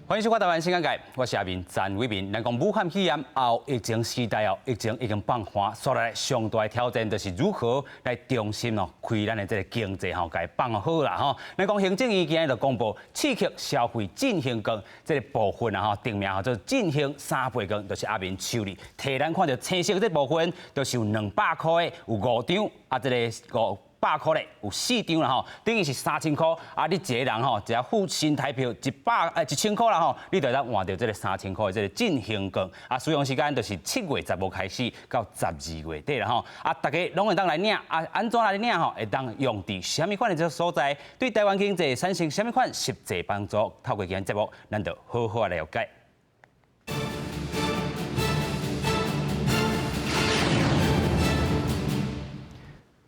欢迎收看台湾新闻界，我是阿明詹伟民。咱讲武汉肺炎后疫情时代后，疫情已经放缓，所来上大的挑战就是如何来重新开咱的这个经济甲伊放好啦吼。咱讲行政院今日就公布刺激消费振兴券这个部分定名做振兴3倍券，就是阿明手里摕咱看到青色这部分，就是有200块的，有5张，这个500块咧，有4张啦吼，等于是3000块。你一个人只要付新台票1000块啦吼，你就当换到这个3000块的这个振兴券。使用时间就是7月15开始到12月底啦吼。大家拢会当来领，安怎来领吼？会当用伫什么款的这个所在，对台湾经济产生什么款实际帮助？透过今日节目，咱就好好来了解。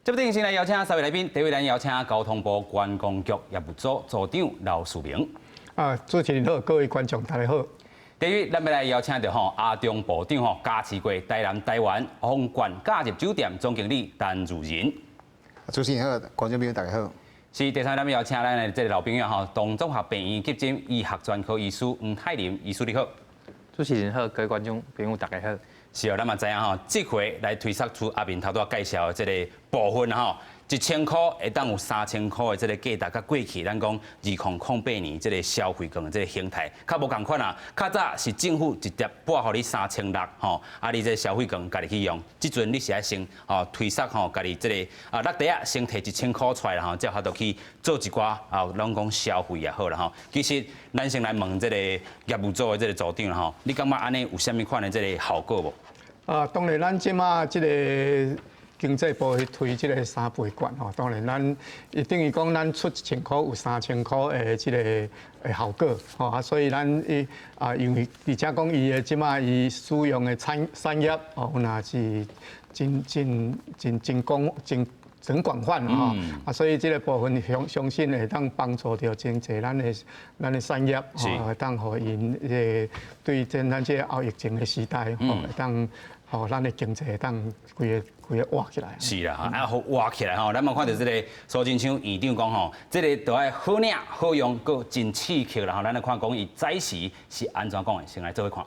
这部电影先来邀请3位来宾，第一位咱邀请交通部观光局业务组组长刘树明。主持人好，各位观众大家好。第二，咱要来邀请到阿中部长加持过台湾宏冠假日酒店总经理陈如仁。主持人好，观众朋友大家好。是第三，咱要邀请咱的这个老朋友东综合病院急诊医学专科医师黄海林医师你好。主持人好，各位观众朋友大家好。是咱嘛知影这回来推测出阿明头拄介绍的这个部分1000块会当有3000块的这个价值，甲过去咱讲2008年这个消费券的这个形态，较无共款啊。较早是政府直接拨予你3600你这消费券家己去用。即阵你是爱先推测家己这个落地先摕1000块出来啦才法度去做一寡咱讲消费也好啦其实咱先来问这个业务组的这个组长啦你感觉安尼有啥物款的这个效果无？当然，咱即马即个经济部去推即个3倍券当然咱等于讲咱出1000块有3000块的即个效果所以咱因为而且讲伊的即马伊使用的产业那是真广泛所以这个部分相信会当帮助到真济咱的产业会当互因对咱这后疫情的时代会当咱的经济会当规个活起来。是啦，好活起来咱嘛看到这个苏贞昌院长讲这个都要好领好用，搁真刺激啦咱来看讲伊早时是安怎讲的，先来做一看。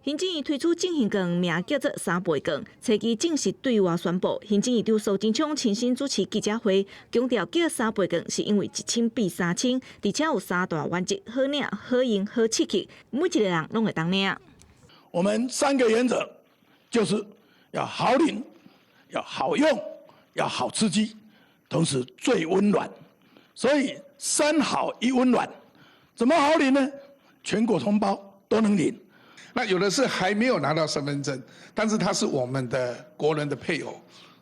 行政院推出振兴券，名叫做3倍券，初期正式对外宣布。行政院长苏贞昌亲身主持记者会，强调叫3倍券是因为1000比3000，而且有3大原则：好领、好用、好刺激，每一个人拢会当领。我们3个原则就是要好领、要好用、要好刺激，同时最温暖。所以3好1温暖，怎么好领呢？全国同胞都能领。那有的是还没有拿到身份证，但是他是我们的国人的配偶，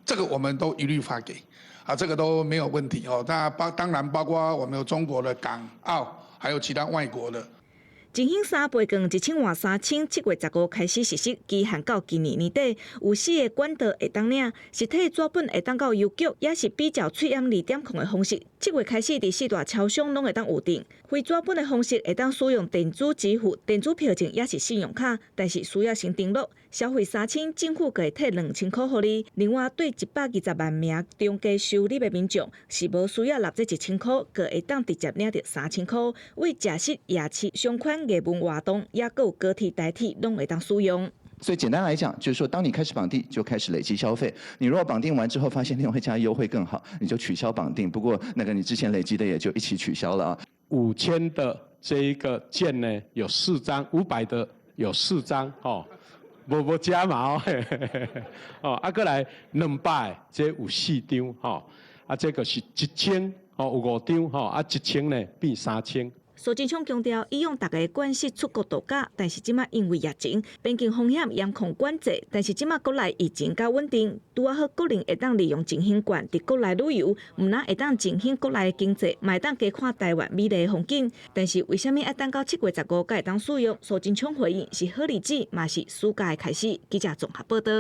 这个我们都一律发给，这个都没有问题当然包括我们有中国的、港澳，还有其他外国的。振兴3倍券1000换3000，7月15开始实施，期限到今年年底。有4个管道会当领，实体纸本会当到邮局，也是比较脆暗2点控的方式。7月开始，伫4大超商拢会当预订。非纸本的方式会当使用电子支付，电子票证也是信用卡，但是需要先登录。消费3000，政府可以退2000块予你。另外，对120万名中低收入的民众，是无需要纳这1000块，个会当直接领到3000块。为食食、夜市、相款艺文活动，也有高铁、台铁拢会当使用。所以简单来讲，就是说，当你开始绑定，就开始累积消费。你如果绑定完之后发现另外一家优惠更好，你就取消绑定。不过那个你之前累积的也就一起取消了5000的这一个券呢，有4张，500的有4张无加码过来200这有4张这个是1000有5张1000呢变3000。苏贞昌强调，以往大家关系出国度假，但是即马因为疫情，边境风险严控管制，但是即马国内疫情较稳定，拄好个人会当利用振兴券伫国内旅游，毋但会当振兴国内的经济，嘛会当加看台湾美丽的风景。但是为虾米要等到7月15才会当使用？苏贞昌回应是好日子，嘛是暑假的开始。记者综合报道。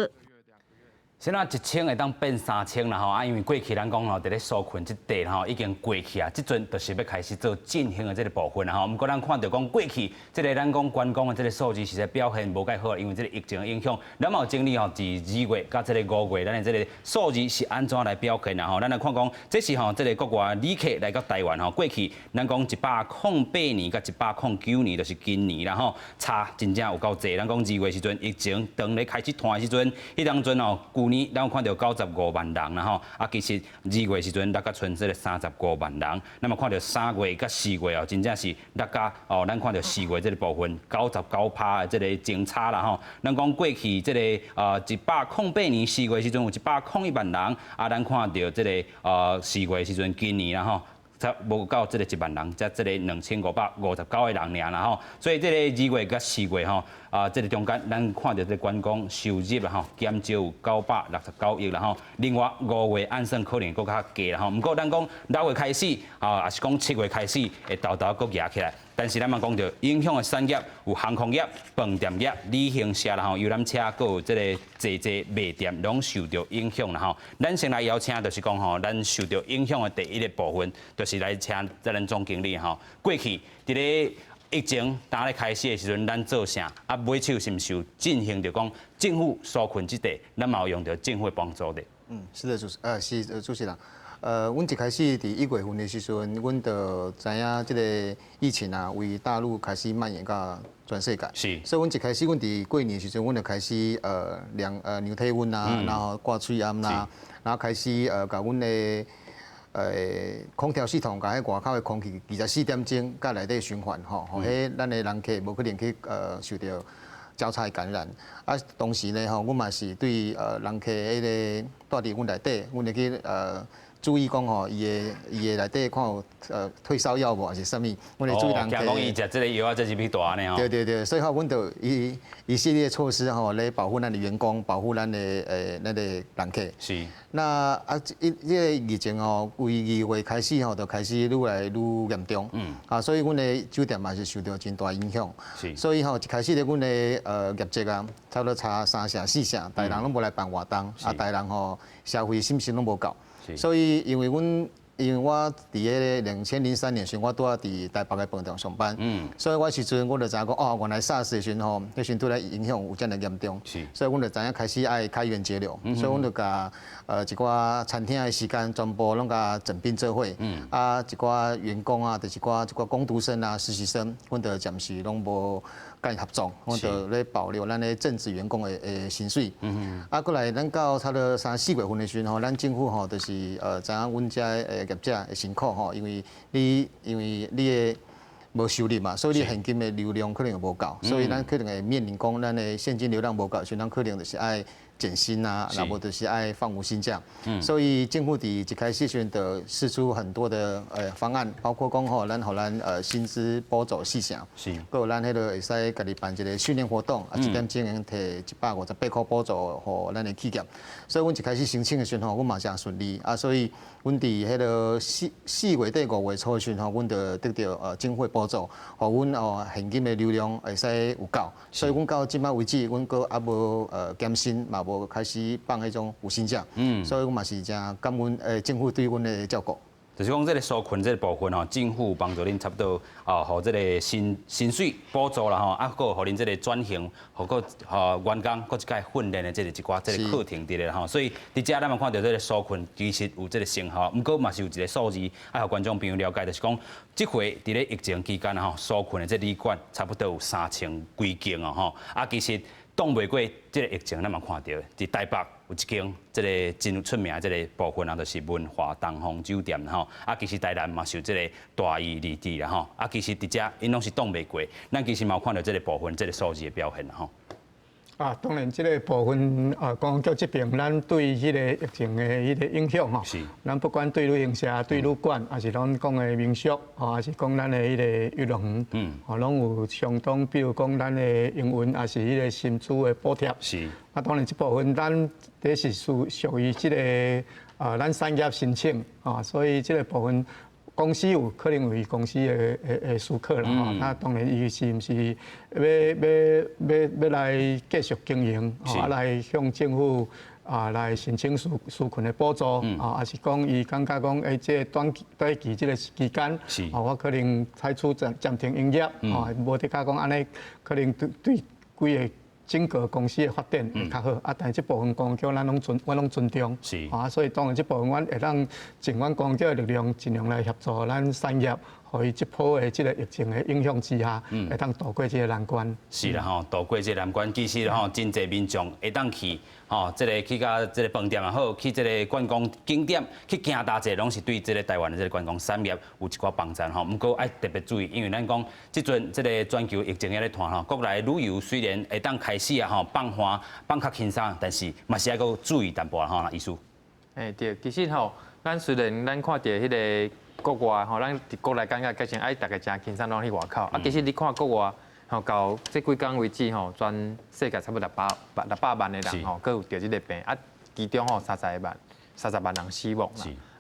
现在1千会当变3000啦吼，啊，因为过去咱讲吼，伫咧纾困这地吼已经过去啊，即阵就是要开始做振兴的这个部分啦吼。毋过咱看到讲过去这个咱讲观光的这个数字实在表现无介好，因为这个疫情的影响，咱嘛有经历吼，自2月到这个5月，咱的这个数字是安怎来表现啦吼？咱来看讲，这是吼这个国外旅客来到台湾吼，过去咱讲108年甲109年，就是今年啦吼，差真正有够济。咱讲2月时阵疫情当咧开始弹的时阵，迄当阵吼咱有看到95万人啦吼，啊，其实2月时阵大概剩这个35万人，那么看到3月甲4月哦，真正是大家哦，咱看到4月这个部分99%的这个增差啦吼。咱讲过去这个108年4月时阵有101万人，啊，咱看到这个4月时阵今年啦吼。才无到这个1万人，才这个2559个人尔啦吼，所以这个2月甲4月吼，这个中间咱看到这个观光收入啦吼，减少有969亿啦吼。另外5月按算可能更较低啦吼，不过咱讲6月开始，也是讲7月开始会豆豆搁压起来。但是咱嘛讲到影响的产业有航空业、饭店业、旅行社啦吼、游览车，搁有这个济卖店拢受到影响啦吼。咱先来邀请，就是讲吼，咱受到影响的第一个部分，就是来请咱总经理吼。过去伫咧疫情打咧开始的时阵，咱做啥？啊，买手是毋是有进行着讲政府纾困之地，咱嘛有用到政府的帮助的。是的，主持人。阮一开始伫1月份的时阵，阮就知影即个疫情啊，为大陆开始蔓延到全世界。是。所以阮一开始，阮伫过年的时阵，阮就开始量量体温啊，然后挂喙암啦，然后开始甲阮的空调系统，甲迄外口的空气24点钟甲内底循环吼，互迄咱的人客无可能去受到交叉感染。啊，同时呢吼，阮嘛是对人客迄个住伫阮内底，阮会去注意讲吼，伊的内底看有退烧药无，还是啥物？阮会注意人客。惊讲伊食这个药啊，这是比大呢吼。对，所以吼，阮就一系列措施吼，来保护咱的员工，保护咱的咱的人客。是。那这个疫情吼，为2月开始吼，就开始愈来愈严重。所以阮的酒店嘛是受到真大影响。是。所以吼，一开始咧，阮的业绩啊，差不多差3成4成，大人拢无来办活动，大人吼消费信心拢无够。所以，因为我伫个2003年时，我拄啊伫台北的饭店上班，所以我时阵我就知影讲，哦，原来 SARS 的时阵吼，迄时对咱影响有遮尔严重，所以阮就知影开始爱开源节流，所以阮就甲一寡餐厅的时间全部拢甲整并做伙，一寡员工啊，就是一寡工读生啊、实习生，阮就暂时拢无甲因合作，阮就咧保留咱的正职员工的薪水。过来咱到差不多3、4月份的时阵吼，咱政府吼就是知影阮遮业者的辛苦吼，因为你的无收入嘛，所以你现金的流量可能无够，所以咱可能会面临讲咱的现金流量无够，所以咱可能就是爱减薪啊，然后就是爱放无薪假。所以政府伫一开始时阵就释出很多的方案，包括讲吼，咱互咱薪资补助4成，还有咱迄个会使家己办一个训练活动，1点钟能摕158块补助互咱的企业。所以阮一开始申请的时阵吼，阮嘛真顺利啊，所以阮伫迄个4月底5月初的时阵吼，阮就得到经费补助，互阮现金的流量会使有够。所以阮到即摆为止，阮阁还无减薪，嘛无开始放迄种无薪假。所以阮嘛是真感恩政府对阮的照顾。就是讲这个纾困这个部分吼，政府帮助恁差不多互这个薪水补助啦吼，啊，搁互恁这个转型，互员工搁一届训练的这个一寡这个课程伫咧吼，所以伫遮咱嘛看到这个纾困其实有这个成效，毋过嘛是有一个数字，爱互观众朋友了解，就是讲这回伫咧疫情期间吼，纾困的这旅馆差不多有3000几间哦吼，啊，其实挡袂过这个疫情，咱嘛看到伫台北。有一间这个真出名的这个部分啊，就是文华东方酒店吼。啊，其实台南嘛是有这个大义离地啦吼。啊，其实伫遮因拢是挡袂过，咱其实嘛有看到这个部分，这个数字的表现啦吼。当然，这个部分公共这边，咱对迄个疫情的迄个影响吼，咱不管对旅行社、对旅馆，还是咱讲的民宿，还是讲咱的迄个娱乐园，拢有相当，比如讲咱的营运，还是迄个薪资的补贴。当然，这部分咱这是属于这个咱产业申请所以这个部分公司有可能为公司的需求啦吼，那当然伊是毋是要来继续经营，来向政府来申请纾困的补助，还是讲伊感觉讲这短期这个期间，我可能采取暂停营业，无得讲安尼，可能对规个整个公司的发展会较好，但是这部分公叫咱我拢尊重，所以当然这部分阮会当尽阮公叫的力量，尽量来协助咱产业，互伊这波的这个疫情的影响之下，会当度过这个难关。是啦吼，度过这个难关，其实吼，真侪民众会当去吼，这个去到这个饭店也好，去这个观光景点去行大者，拢是对这个台湾的这个观光产业有一寡帮助吼。不过爱特别注意，因为咱讲即阵这个全球疫情也咧传吼，国内旅游虽然会当开始啊吼放宽、放较轻松，但是嘛是要搁注意淡薄吼，意思。对，其实吼，咱虽然咱看到迄个国外吼，咱伫国内感觉改成大家真轻松拢去外口，其实你看国外。吼，到这几天为止吼，全世界差不多600万的人吼，各有得这个病，其中吼30万人死亡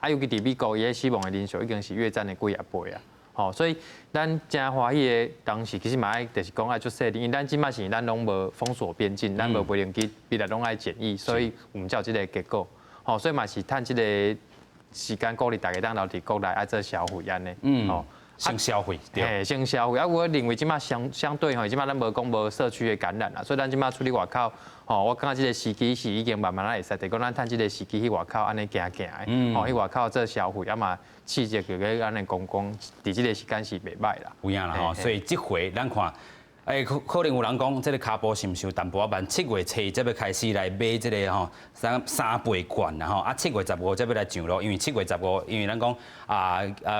啦。尤其伫美国，伊个死亡的人数已经是越战的几啊倍啊。吼，所以咱真欢喜的当时，其实嘛爱就是讲爱做设定，因为咱即摆是咱拢无封锁边境，咱无飞机，必然拢爱检疫，所以我们才有这个结果。吼，所以嘛是趁这个时间鼓励大家当留伫国内爱做消费安尼。吼。先消费，对，先消费。我认为即马相对吼，即马咱无讲无社区的感染啦，所以咱即马出去外口，吼，我感觉即个时机是已经慢慢会使，就讲咱趁即个时机去外口安尼行的，吼，去外口做消费，嘛刺激就个安尼观光，伫即个时间是袂歹啦。有影啦吼，所以这回咱看。可能有人讲，这个卡波是毋是有淡薄仔慢？7月初才要开始来买这个吼3倍券啦吼，7月15才要来上路，因为7月15，因为咱讲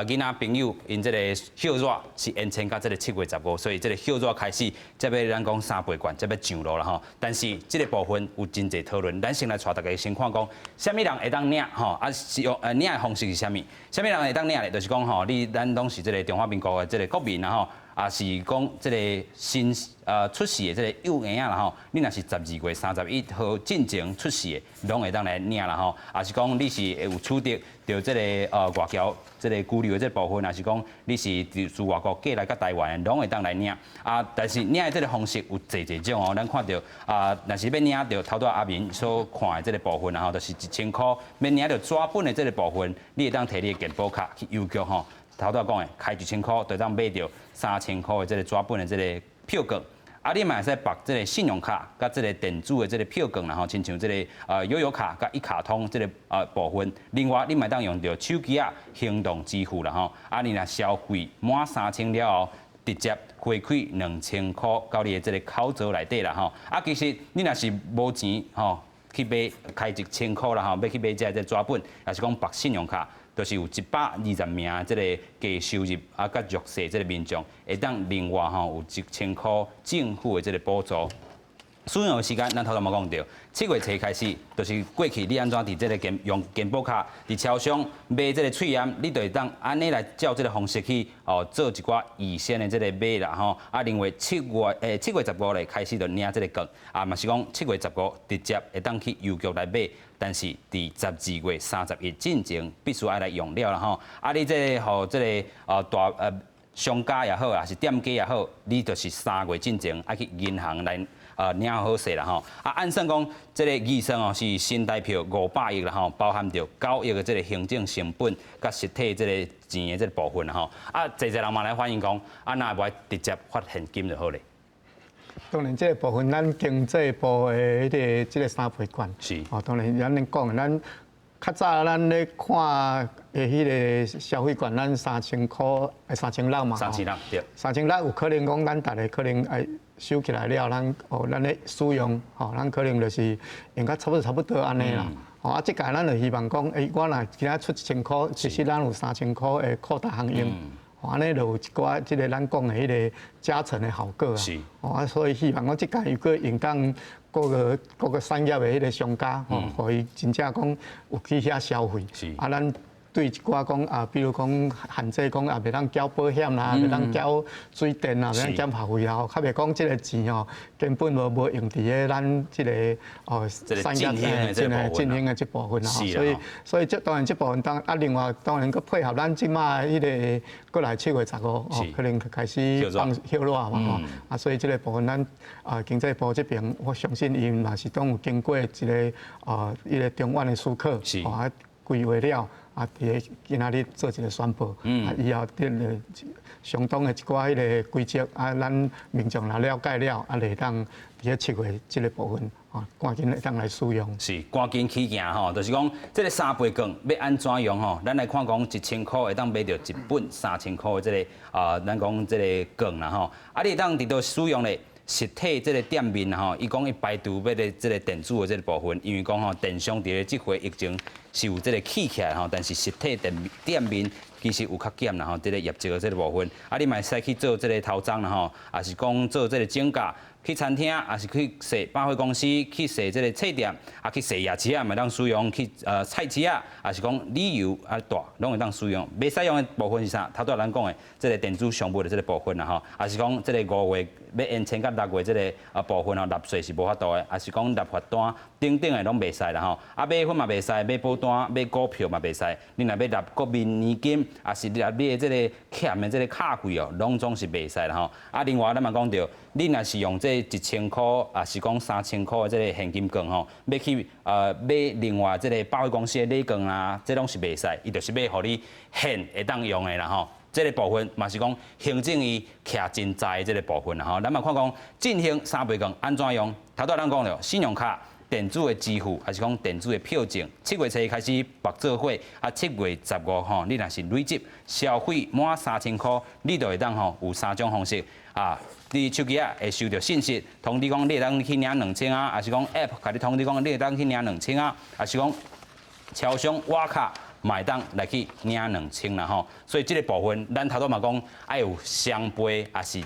囡仔朋友因这个休热是延伸到这个7月15，所以这个休热开始才要咱讲3倍券才要上路啦吼。但是这个部分有真侪讨论，咱先来带大家先看讲，什么人会当领吼？是用领的方式是啥物？什么人会当领咧？就是讲吼，咱拢是这个中华民国的这个国民啦吼。是讲这个新出世的这个幼婴啦吼，你若是12月31号进前出世的，拢会当来领啦吼。是讲你是有取得到这个外侨这个居留的这部分，是讲你是自外国过来到台湾的，拢会当来领。但是领的这个方式有侪种哦，咱看到若是要领到头拄阿明所看的这个部分，然后就是1000块，要领到纸本的这个部分，你会当摕你的健保卡去邮局吼。头拄讲的，开1000块，就当买到3000块的这个纸本的这个票券。你嘛会使绑这个信用卡，甲这个电子的这个票券，然后亲像这个悠游卡甲一卡通这个部分。另外，你嘛当用到手机行动支付啦吼。你若消费满3000了后，直接回馈2000块到你的这个口罩内底啦吼。其实你若是无钱吼，去买开1000块啦吼，要去买这个纸本，也是讲绑信用卡。就是有120名这个低收入甲弱势这个民众，会当另外有1000块政府的这个补助。使用的时间，咱头先冇讲到，7月初开始，就是过去你安怎伫这个用健保卡伫超商买这个喙炎，你就会当安尼来照这个方式去做一寡预先的这个买啦吼。另外7月15日开始就领这个券，嘛是讲7月15直接会当去邮局来买，但是伫12月31进前必须爱来用了啦吼。你这个这个大商家也好，还是店家也好，你就是3月进前爱去银行来。领好势啦吼，按算讲，这个预算是新台票500亿啦吼，包含着9亿的这个行政成本甲实体这个钱的这个部分啦吼。侪人嘛来反映讲，那无直接发现金就好咧。当然，这个部分咱经济部的这个3倍券，是当然咱咧讲，咱较早咱咧看迄个消费券，咱3000块，3600嘛，3600对，3600有可能讲咱大家可能收起来了，咱咧使用，咱可能就是用到差不多安尼啦。即届咱就希望讲，我若今仔出1000块，其实咱有3000块的扩大行用，安尼就有一寡即个咱讲的迄个加成的效果啊。所以希望讲即届如果用当各个产业的迄个商家，互伊真正讲有去遐消费，咱对一寡讲啊，比如讲限制讲啊，袂当缴保险啦，袂当缴水电啦，袂当缴学费啦，较袂讲即个钱吼，根本无用伫咧咱即个产业振兴的这部分啦。所以这当然这部分另外当然佮配合咱即马迄个过来7月15可能开始放休热嘛吼，所以这个部分咱经济部这边，我相信伊嘛是都有经过一个伊个中院的思考，规划了。伫今仔日做一个宣布，以后相当的一寡迄个规则，咱民众若了解了，会当伫咧7月即个部分，赶紧会当来使用。是，赶紧起行吼，就是讲，这个3倍券要安怎用吼？咱来看讲，1000块会当买到一本3000块的这个咱讲这个券啦吼，你会当伫倒使用咧。实体这个店面吼，伊讲伊排除要咧这个电子的这个部分，因为讲吼电商伫咧即回疫情是有这个起起来吼，但是实体店面其实有较减啦吼，这个业绩的这个部分，你嘛会使去做这个头章啦吼，也是讲做这个减价。去餐厅，也是去踅百货公司，去踅这个册店，去踅夜市啊，嘛当使用；去菜市啊，也是讲旅游大，拢会当使用。袂使用的部分是啥？头拄咱讲的这个电子商务的这个部分啦吼，也是讲这个5月要延签到6月这个部分纳税是无法度的，也是讲纳罚单等等的拢袂使啦吼。买粉嘛袂使，买保单、买股票嘛袂使。你若要纳国民年金，也是纳你的这个欠的这个卡费哦，拢总是袂使啦吼。另外咱嘛讲到，你若是用这1000块，也是讲3000块的这个现金券吼，要去买另外这个百货公司的礼券啊，这拢是袂使，伊就是要互你现会当用的啦吼。这个部分嘛是讲行政院徛真在的这个部分啦吼。咱嘛看讲振兴3倍券安怎用？头拄咱讲了信用卡。电子的支付，还是讲电子的票证，7月1开始绑做伙，7月15吼，你若是累积消费满3000块，你就会当吼有3种方式你手机会收到信息，通知讲你会当去领2000啊，还是讲 App 甲你通知讲你会当去领2000啊，还是讲超商瓦卡买当来去领2000啦吼。所以这个部分，咱头拄嘛讲爱有双倍，还是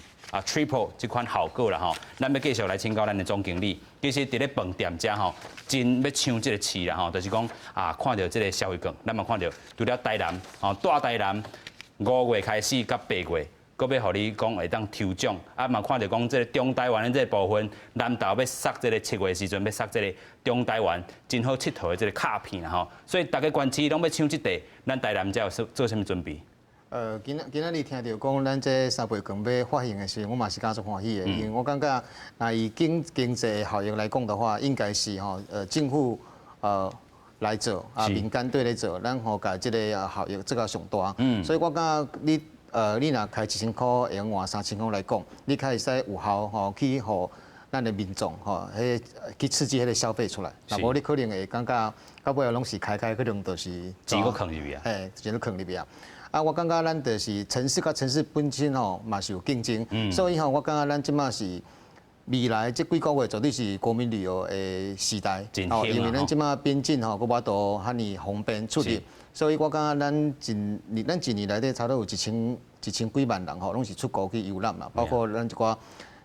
triple 这款效果啦吼。咱要继续来请教咱的总经理。其实伫咧饭店遮吼，真要抢这个市啦吼，就是讲看到这个消费券，咱嘛看到除了台南大台南5月开始到8月，搁要互你讲会当抽奖，嘛看到讲这个中台湾的这个部分，南投要塞这个7月时阵要塞这个中台湾真好佚佗的这个卡片啦吼，所以大家关市拢要抢这块，咱台南才有做什么准备？今仔日听到讲咱这3倍券要发行的时候，我嘛是感足欢喜的，因为我感觉，那以经济效益来讲的话，应该是政府来做，民间队来做，咱甲这个效益这个上大。所以我感觉你若开1000块，会用换3000块来讲，你可以使有效去互咱的民众去刺激迄个消费出来。若无你可能会感觉到尾拢是开可能就是钱搁坑入去啊，钱都坑入去啊。我感觉咱就是城市甲城市本身嘛是有竞争，所以我感觉咱即马是未来这几个月绝对是国民旅游的时代，因为咱即马边境搁无多遐尼方便出入，所以我感觉咱一年内底差不多有1000几万人拢是出国去游览嘛，包括咱一寡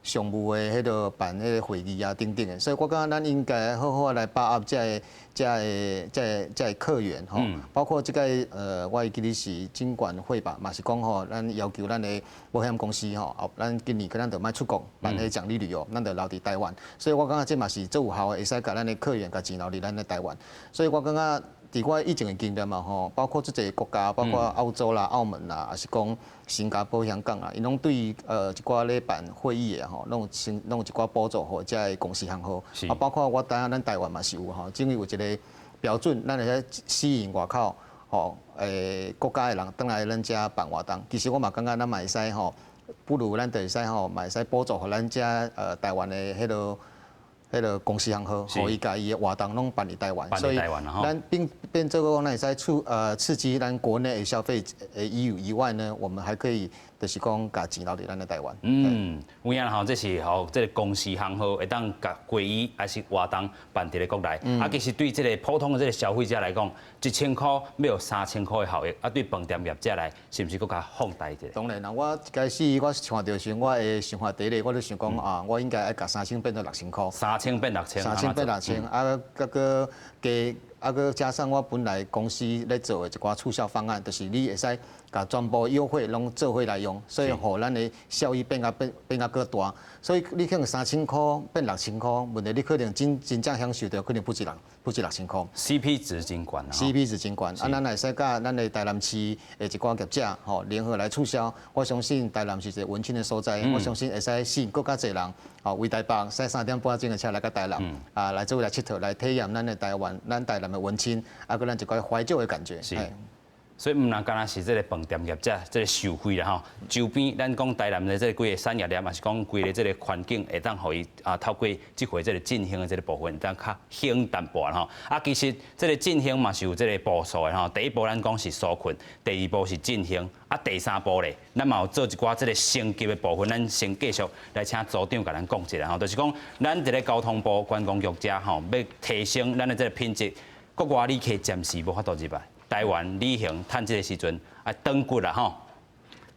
商务的迄个办迄个会议啊等等的，所以我感觉咱应该好好来把握这个客源包括这个我记得是金管会吧，嘛是讲咱要求咱的保险公司咱今年咱就莫出国办迄个奖励旅游，咱就留伫台湾，所以我感觉这嘛是最有效的，会使甲咱的客源甲钱留伫咱的台湾，所以我感觉。伫我以前的经验嘛包括这个国家，包括澳洲啦、澳门啦，还是讲新加坡、香港啊，因拢对一寡咧办会议的拢有一寡补助互遮个公司行号，包括我当然咱台湾嘛是有因为有一个标准，咱会使吸引外口国家的人倒来咱遮办活动。其实我嘛感觉咱嘛会使不如咱就会使嘛会使补助互咱遮台湾的迄个公司行号，互伊家己的活动拢办伫台湾，所以咱变做讲咱会使刺激咱国内的消费以外呢，我们还可以就是讲甲钱留伫咱的台湾。有影吼，这是这个公司行号会当甲会议还是活动办伫咧国内，其实对这个普通的这个消费者来讲，1000块要有3000块的效益，对饭店业者来是不是更加放大一点？当然啦，我一开始我看到时，我的想法第一个我就想讲我应该要甲3000变到6000块。3000变6000，个啊，佮加上我本来公司咧做的一寡促销方案，就是你会使把全部优惠拢做回来用，所以互咱的效益变较搁大。所以你可能3000块变6000块，问题你可能真正享受到可能不止6000块。CP 值真悬啊 CP 值真悬，啊，咱会使甲咱的台南市的一寡业者吼联合来促销。我相信台南是一个文青的所在，我相信会使吸引更加侪人，吼为台北驶3点半钟的车来到台南，啊，来做来佚佗，来体验咱的台湾、咱台南的文青，啊，佮咱一寡怀旧的感觉。是。所以唔单单是这个饭店业者，这个受惠啦吼，周边咱讲台南的这个几个产业链，也是讲规个这个环境，会当互伊透过这回这个振兴的这个部分，当较兴淡薄吼。其实这个振兴嘛是有这个步数的吼。第一步咱讲是纾困，第二步是振兴，第三步咧，咱嘛有做一寡这个升级的部分，咱先继续来请组长甲咱讲一下吼，就是讲咱这个交通部观光局者吼，要提升咱的这个品质，国外旅客暂时无法度入来。台湾旅行趁这个时阵转骨啦吼。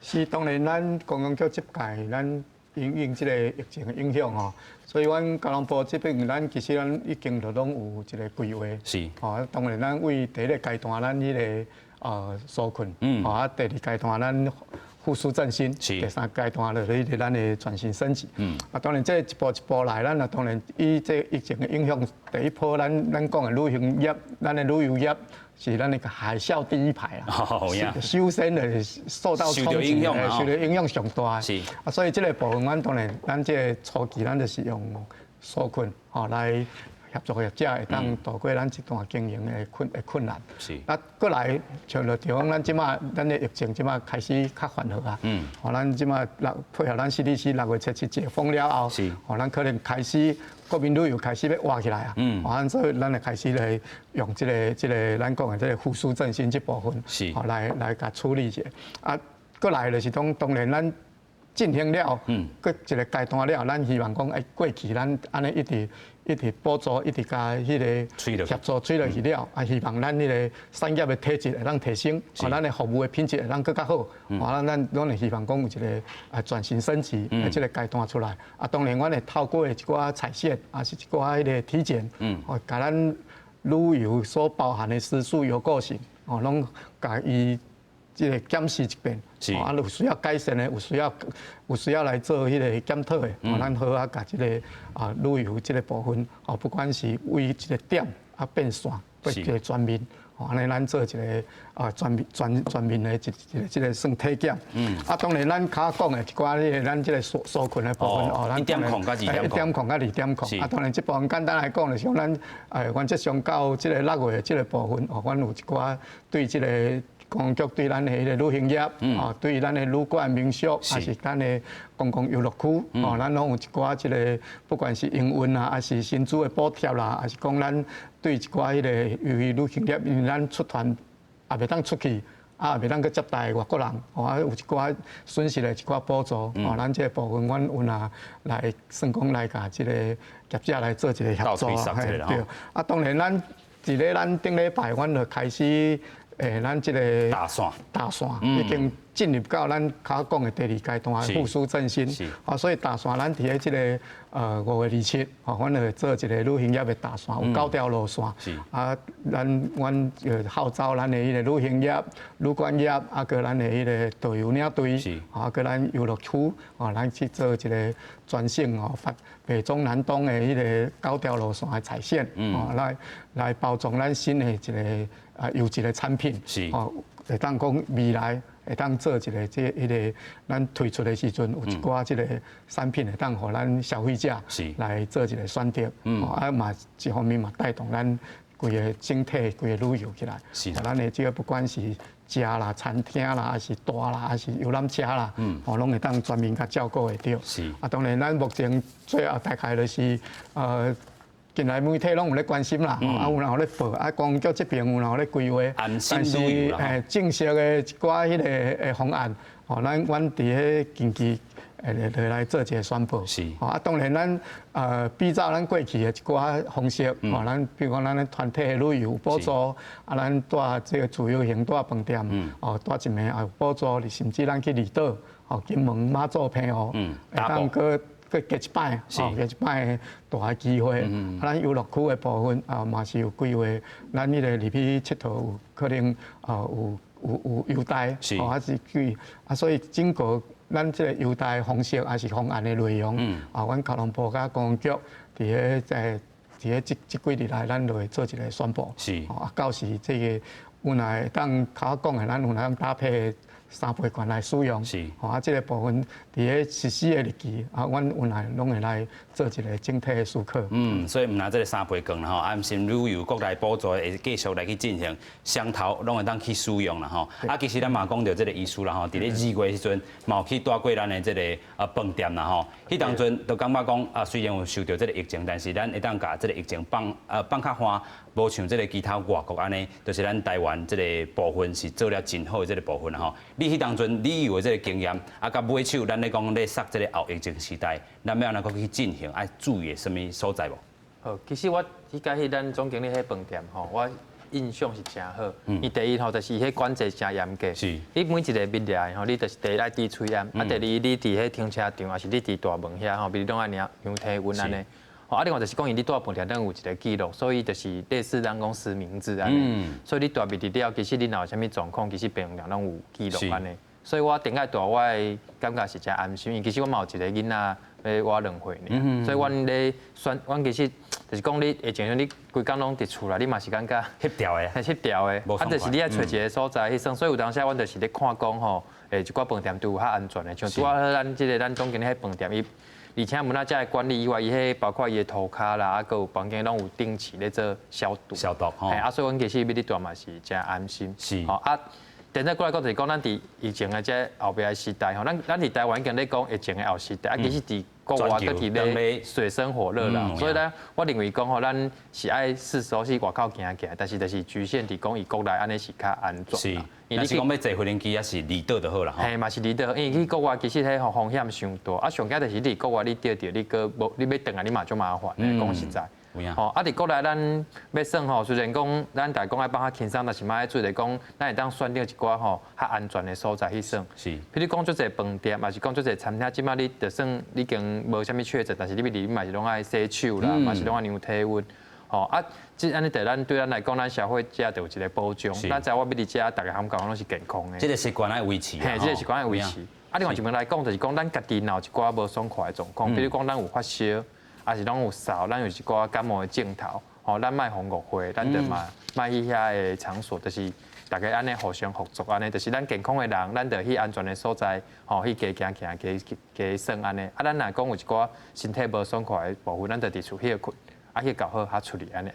是当然，咱观光局这届咱因应这个疫情的影响吼，所以阮交通部这边咱其实咱已经拢有一个规划。是。吼，当然咱为第一个阶段咱迄个纾困，吼第二阶段咱复苏振兴，第三阶段就是咱的转型升级。当然这一步一步来，咱当然以这疫情的影响，第一波咱讲的旅行业，咱的旅游业。是咱那个海啸第一排啊，首先的受到冲击，受到影响上大。是所以这个部分，咱当然，咱这初期咱就是用纾困来协助业者会当度过咱这段经营的困难。是过来像着地方，咱即马咱的疫情即马开始较缓和啊。咱即马配合咱CDC 6月7日解封了后，咱可能开始。国民旅游开始要活起来啊，所以咱就开始来用这个咱讲的这个复苏振兴这部分，来甲处理一下。过来就是当然咱进行了，过一个阶段了，咱希望讲过去咱安尼一直补助，一直加迄个协助吹落去了，希望咱迄个产业的体质会当提升，咱的服务的品质会当更较好，咱拢会希望讲有一个转型升级的这个阶段出来。当然，阮会透过一寡采线，是一寡迄个体检，甲咱旅游所包含的食宿游个性，拢甲伊。这个检视一遍，有需要改善的，有需要来做迄个检讨的，咱好甲这个旅游这个部分，不管是为一个点变线，变一个全面，安尼咱做一个全面的一个算体检。当然咱较讲的一寡迄个咱这个纾困的部分，咱1点控甲2点控，1点控甲2点控。当然这部分简单来讲，就是讲咱原则上到这个6月这个部分，阮有一寡对这个。公局对咱的迄个旅行业，对咱的旅馆民宿，还是咱的公共游乐区，咱拢有一寡即个，不管是营运啊，还是薪资的补贴啦，还是讲咱对一寡迄个由于旅行业，因为咱出团也袂当出去，也袂当去接待外国人，有一寡损失的一寡补助，咱这个部分，阮有来算讲来甲即个业者来做一个协助对。当然咱伫咧咱顶礼拜，阮就开始。咱这个大线已经进入到咱较讲的第二阶段复苏振兴，所以大线咱伫咧这个5月27，阮会做一个旅行业的大线，有9条路线，阮号召咱的迄个旅行业、旅馆业，个咱的迄个导游领队，个咱游乐区，咱去做一个专线发北中南东的迄个9条路线的彩线，来包装咱新的一个。优质的产品，会当讲未来会当做一个迄个咱推出的时阵，有一寡即个产品会当互咱消费者来做一个选择，嘛一方面嘛带动咱规个整体规个旅游起来，咱的这个不管是食啦、餐厅啦，还是大啦，还是游览车啦，拢会当全面甲照顾会到。当然咱目前最后大概就是近来媒体拢有咧关心啦，有然后咧报，公局这边有然后咧规划，但是正式的一寡迄个方案，阮伫迄近期来做一个宣布。当然咱比照咱过去的一寡方式，咱比如讲咱团体的旅游补助，咱带这个自由行带饭店，带一暝有补助，甚至咱去离岛，金门、马祖、澎湖，当个搁加一摆，加一摆大个机会。咱游乐区的部分嘛是有规划，咱迄个入去佚佗有可能有优待，还是贵所以经过咱这个优待方式，还是方案的内容，阮交通部甲公局伫咧这几日来，咱就会做一个宣布。到时这个有哪会当较讲的，咱有哪当搭配3倍券来使用。这个部分伫咧实施的日期，阮有哪拢会来做一个整体的思考。所以毋拿这个3倍券啦吼，安心旅游国内补助会继续来去进行，双头拢会当去使用啦吼。其实咱嘛讲到这个医师啦吼，伫咧2月时阵，嘛有去带过咱的这个饭店啦吼。迄当阵就感觉讲虽然有受到这个疫情，但是咱会当甲这个疫情放较宽，无像这个其他外国安尼，就是咱台湾这个部分是做了真好的这个部分啦吼。你迄当阵旅游的这个经验，甲尾手咱咧讲咧杀这个后疫情时代，咱要安怎去进行？爱注意什么所在无？好，其实我迄咱总经理迄饭店吼，我印象是真好。伊第一吼就是迄管制真严格，你每一个物件吼，你就是第一爱滴吹烟，第二你伫迄停车场，还是你伫大门遐吼，比如拢爱量体温安尼。另外就是讲，伊你住饭店等有一个记录，所以就是类似咱讲实名制安尼。所以你住袂伫了，其实你若有啥物状况，其实病人拢有记录安尼。所以我顶下住我的感觉是真安心，因为其实我嘛有一个囡仔要我2岁呢，所以阮咧选，阮其实就是讲你会情你规工拢伫厝内，你嘛是感觉翕调的，翕调的，就是你爱找一个所在去算，所以有当时阮就是咧看讲吼，一寡饭店都有较安全的，像拄啊咱总经理迄饭店伊。而且门仔遮的管理以外，伊迄包括伊的涂骹啦，佮有房间拢有定期咧做消毒。吼。所以阮其实要你住嘛是真安心。现在过来讲就是讲，咱伫疫情的这后边的时代吼，咱伫台湾已经咧讲疫情的后时代，其实伫国外搁伫咧水深火热啦。所以呢，我认为讲吼，咱是爱是时候去外口行行，但是就是局限伫讲伊国内安尼是较安全。但是讲要坐飞行机也是离岛就好啦。嘛是离岛，因为去国外其实迄风险伤大，上惊就是你国外你钓着，你搁无你要转来你嘛就麻烦。讲实在。伫国内咱要算吼，虽然讲咱大家讲爱放较轻松，但是嘛爱注意讲，咱会当选定一寡吼较安全的所在去算。譬如讲，做一个饭店，嘛是讲做一个餐厅，即摆你就算你已经无啥物确诊，但是你你嘛是拢爱洗手啦，嘛是拢爱量体温。即安尼对咱来讲，咱消费者就有一个保障。咱知我要伫遮，大家感觉拢是健康的。这个习惯爱维持。这个习惯爱维持。另外一面来讲，就是讲咱家己若有一寡无爽快的状况，比如讲咱有发烧。还是拢有扫，咱有一寡感冒的镜头，咱卖互误会，咱就嘛卖去遐的场所，就是大家安尼互相合作安尼，就是咱健康的人，咱就去安全的所在，去加行加算安尼。咱若讲有一寡身体无爽快的部分，咱就伫厝歇困，去搞好处理安尼，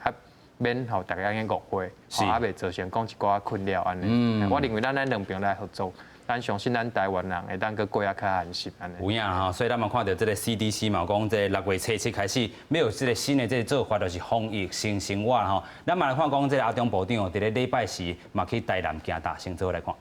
免互大家安尼误会，袂造成讲一寡困扰安尼。我认为咱两边来合作。咱相信咱台湾人会当去过较安心安尼。有影哈，所以咱嘛看到这个 CDC 嘛讲，这6月7开始要有这个新的这个做法，就是防疫新生活吼。咱嘛来看讲，这个阿中部长哦，伫咧礼拜四嘛去台南行大，先做来看。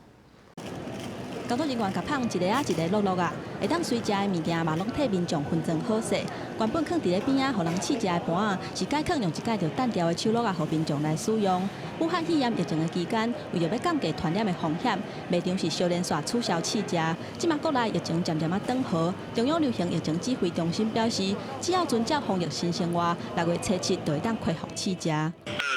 工作人员甲放一个一个落落啊，会当随食的物件嘛，拢替民众分装好势。原本放伫咧边仔，互人试食的盘啊，是改放用一盖着单调的手落啊，互民众来使用。武汉肺炎疫情的期间，为着要降低传染的风险，卖场是小连续取消试食。即马国内疫情渐渐转好，中央流行疫情指挥中心表示，只要遵照防疫新生活，6月7就会当恢复试食。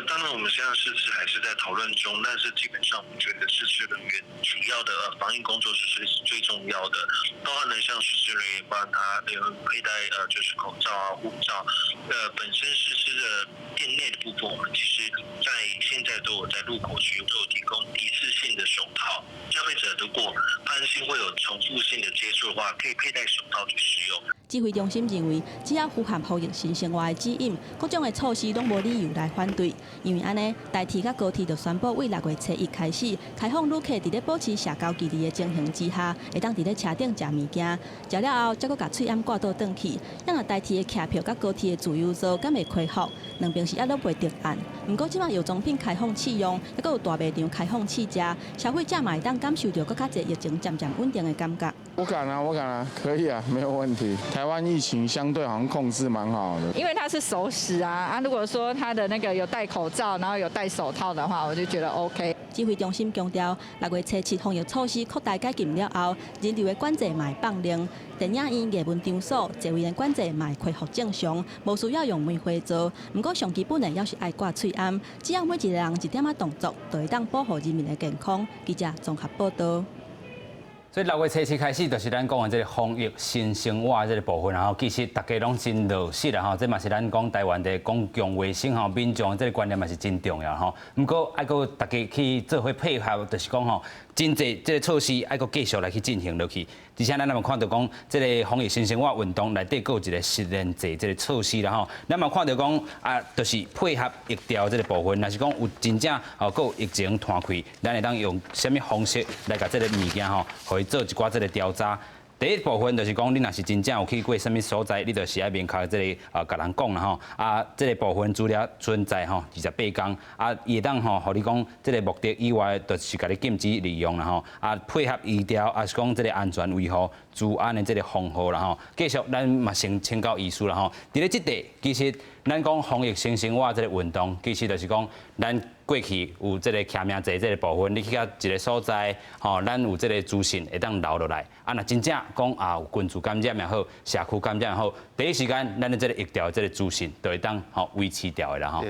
当然我们现在试吃还是在讨论中，但是基本上我们觉得试吃人员主要的防疫工作是最重要的，包含了像试吃人员帮他佩戴就是口罩啊、护照，本身试吃的店内的部分，我们其实在现在都有在入口区都有提供一次性的手套，消费者如果担心会有重复性的接触的话，可以佩戴手套去使用。指挥中心认为，只要符合防疫新生活的指引，各种的措施拢无理由来反对。因为安尼，台铁甲高铁就宣布，为6月7开始开放旅客伫咧保持社交距离的情形之下，会当伫咧车顶食物件，食了后，再搁甲喙掩挂倒转去。咱若台铁的客票甲高铁的自由座敢会恢复，两边是还拢未定案。不过即马药妆品开放试用，还搁有大卖场开放试食，消费者嘛会当感受到搁较侪疫情渐渐稳定的感觉。我敢啊，可以啊，没有问题。台湾疫情相对好像控制蛮好的，因为它是熟食啊，如果说它的那个有戴口罩，然后有戴手套的话，我就觉得 OK。指挥中心强调，6月初7防疫措施扩大解禁了后，人流的管制嘛会放凉，电影院、艺文场所、座位的管制嘛会恢复正常，无需要用煤灰做。不过上基本的要是爱挂喙罨，只要每一个人一点仔动作，就会当保护人民的健康。记者综合报道。所以6月初7开始，就是咱讲的这个防疫新生活这个部分，然后其实大家拢真落实啦吼，这嘛是咱讲台湾的公共卫生吼，民众这个观念嘛是真重要吼。不过爱个大家去做伙配合，就是讲吼，真侪这个措施爱个继续来去进行落去。而且咱嘛看到讲，这个防疫新生活运动内底有一个实验制这个措施啦吼，咱嘛看到讲啊，就是配合疫调这个部分，若是讲有真正哦，有疫情摊开，咱会当用什么方式来甲这个物件吼，去做一寡这个调查。第一部分就是讲，你若是真正有去过什么所在，你就是爱明确这个甲人讲啦吼。啊，这个部分资料存在吼28天，啊，伊会当吼，互你讲这个目的以外，就是甲你禁止利用啦吼。啊，配合医疗，啊是讲这个安全维护、治安的这个防护啦吼。继续，咱嘛先请教医师啦吼。伫咧这地，其实咱讲防疫新生活这个运动，其实就是讲咱过去有这个徛名册这个部分，你去到一个所在，吼，咱有这个资讯会当留落来。啊，若真正讲啊有群组感染也好，社区感染也好，第一时间咱的这个疫调这个资讯就会当吼维持掉的啦吼。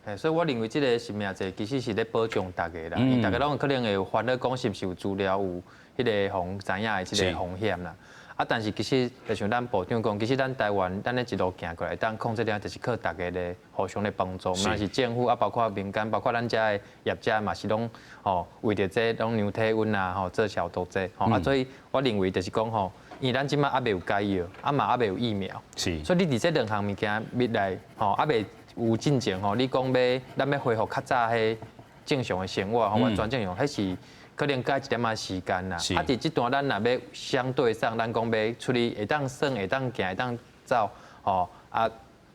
对，所以我认为这个实名制其实是咧保障大家啦，因为大家拢可能会有烦恼讲是不是有资料有迄个防知影的这个风险啦。啊，但是其实就像咱部长讲，其实咱台湾咱咧一路行过来，当控制了就是靠大家的互相的帮助，那是政府啊，包括民间，包括咱遮的业者嘛是拢吼为着这拢量体温啊，吼做消毒这，吼啊，所以我认为就是讲吼，因为咱即马还未有解药，啊嘛还未有疫苗，是，所以你伫这两项物件未来吼还未有进程吼，你讲咱要恢复较早迄正常的生活，吼完全正常，迄是。可能加一点仔时间啦，啊，伫这段咱若要相对上，咱讲要处理会当算、会当行、会当走，吼啊，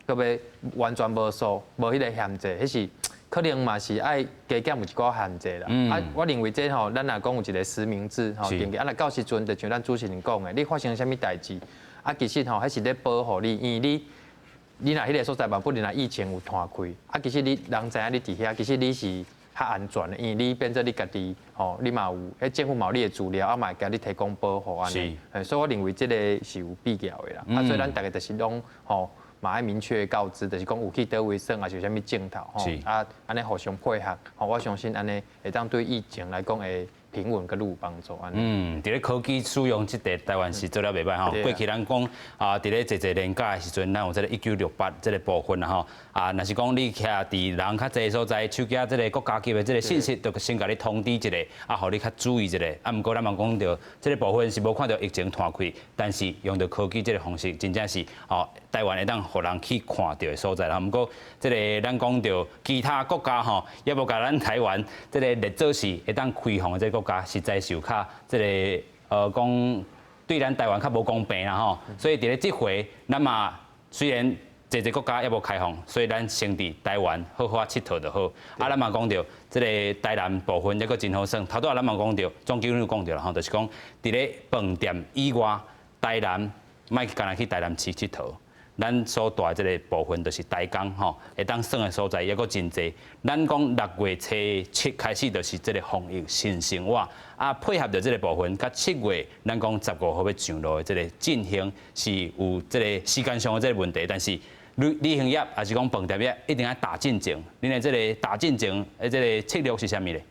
搁要完全无数、无迄个限制，迄是可能嘛是爱加减有一个限制啦。啊，我认为这吼，咱若讲有一个实名制，吼，定个啊，若到时阵就像咱主持人讲的，你发生啥物代志，啊，其实吼，迄是咧保护你，因为你若迄个所在嘛，不然若疫情有摊开，啊，其实你人知影你伫遐，其实你是。较安全的，因为你变做你家己，吼，你嘛有，迄政府嘛有你的资料，啊嘛会甲你提供保护安尼，所以我认为这个是有必要的啦。啊，所以咱大家就是拢，吼，嘛爱明确告知，就是讲有去倒位算，还是有啥物镜头，吼，啊，安尼互相配合，吼，我相信安尼会当对疫情来讲会平稳佮有帮助安尼。伫咧科技使用即个台湾是做了袂歹吼。过去咱讲啊，伫咧坐年假的时阵，咱有这个1968这个部分啦吼。啊，若是讲你徛伫人较济所在，手机这个国家级的这个信息，就先甲你通知一下，啊，互你较注意一下。啊，毋过咱嘛讲到这个部分是无看到疫情摊开，但是用到科技这个方式，真正是哦，台湾会当互人去看到的所在啦。毋过这个咱讲到其他国家吼，也无甲咱台湾这个列做是会当开放的这个国家，实在是有较这个讲对咱台湾较无公平啦吼。所以伫咧这回，咱嘛虽然。这国家也无开放，所以咱先伫台湾好好佚佗就好。啊，咱嘛讲到这个台南部分，也阁真好耍。头拄仔咱嘛讲到，总经理有讲到啦吼，就是讲伫咧饭店以外，台南莫干那去台南市佚佗。咱所住这个部分就是台江吼，会当耍的所在也阁真济。咱讲6月初7开始就是这个防疫新生活，啊配合着这个部分，甲7月咱讲15号要上路的这个进行是有这个时间上的这个问题，但是。旅行业还是讲饭店业一定要打进前，恁的这个打进前的这个策略是啥物咧？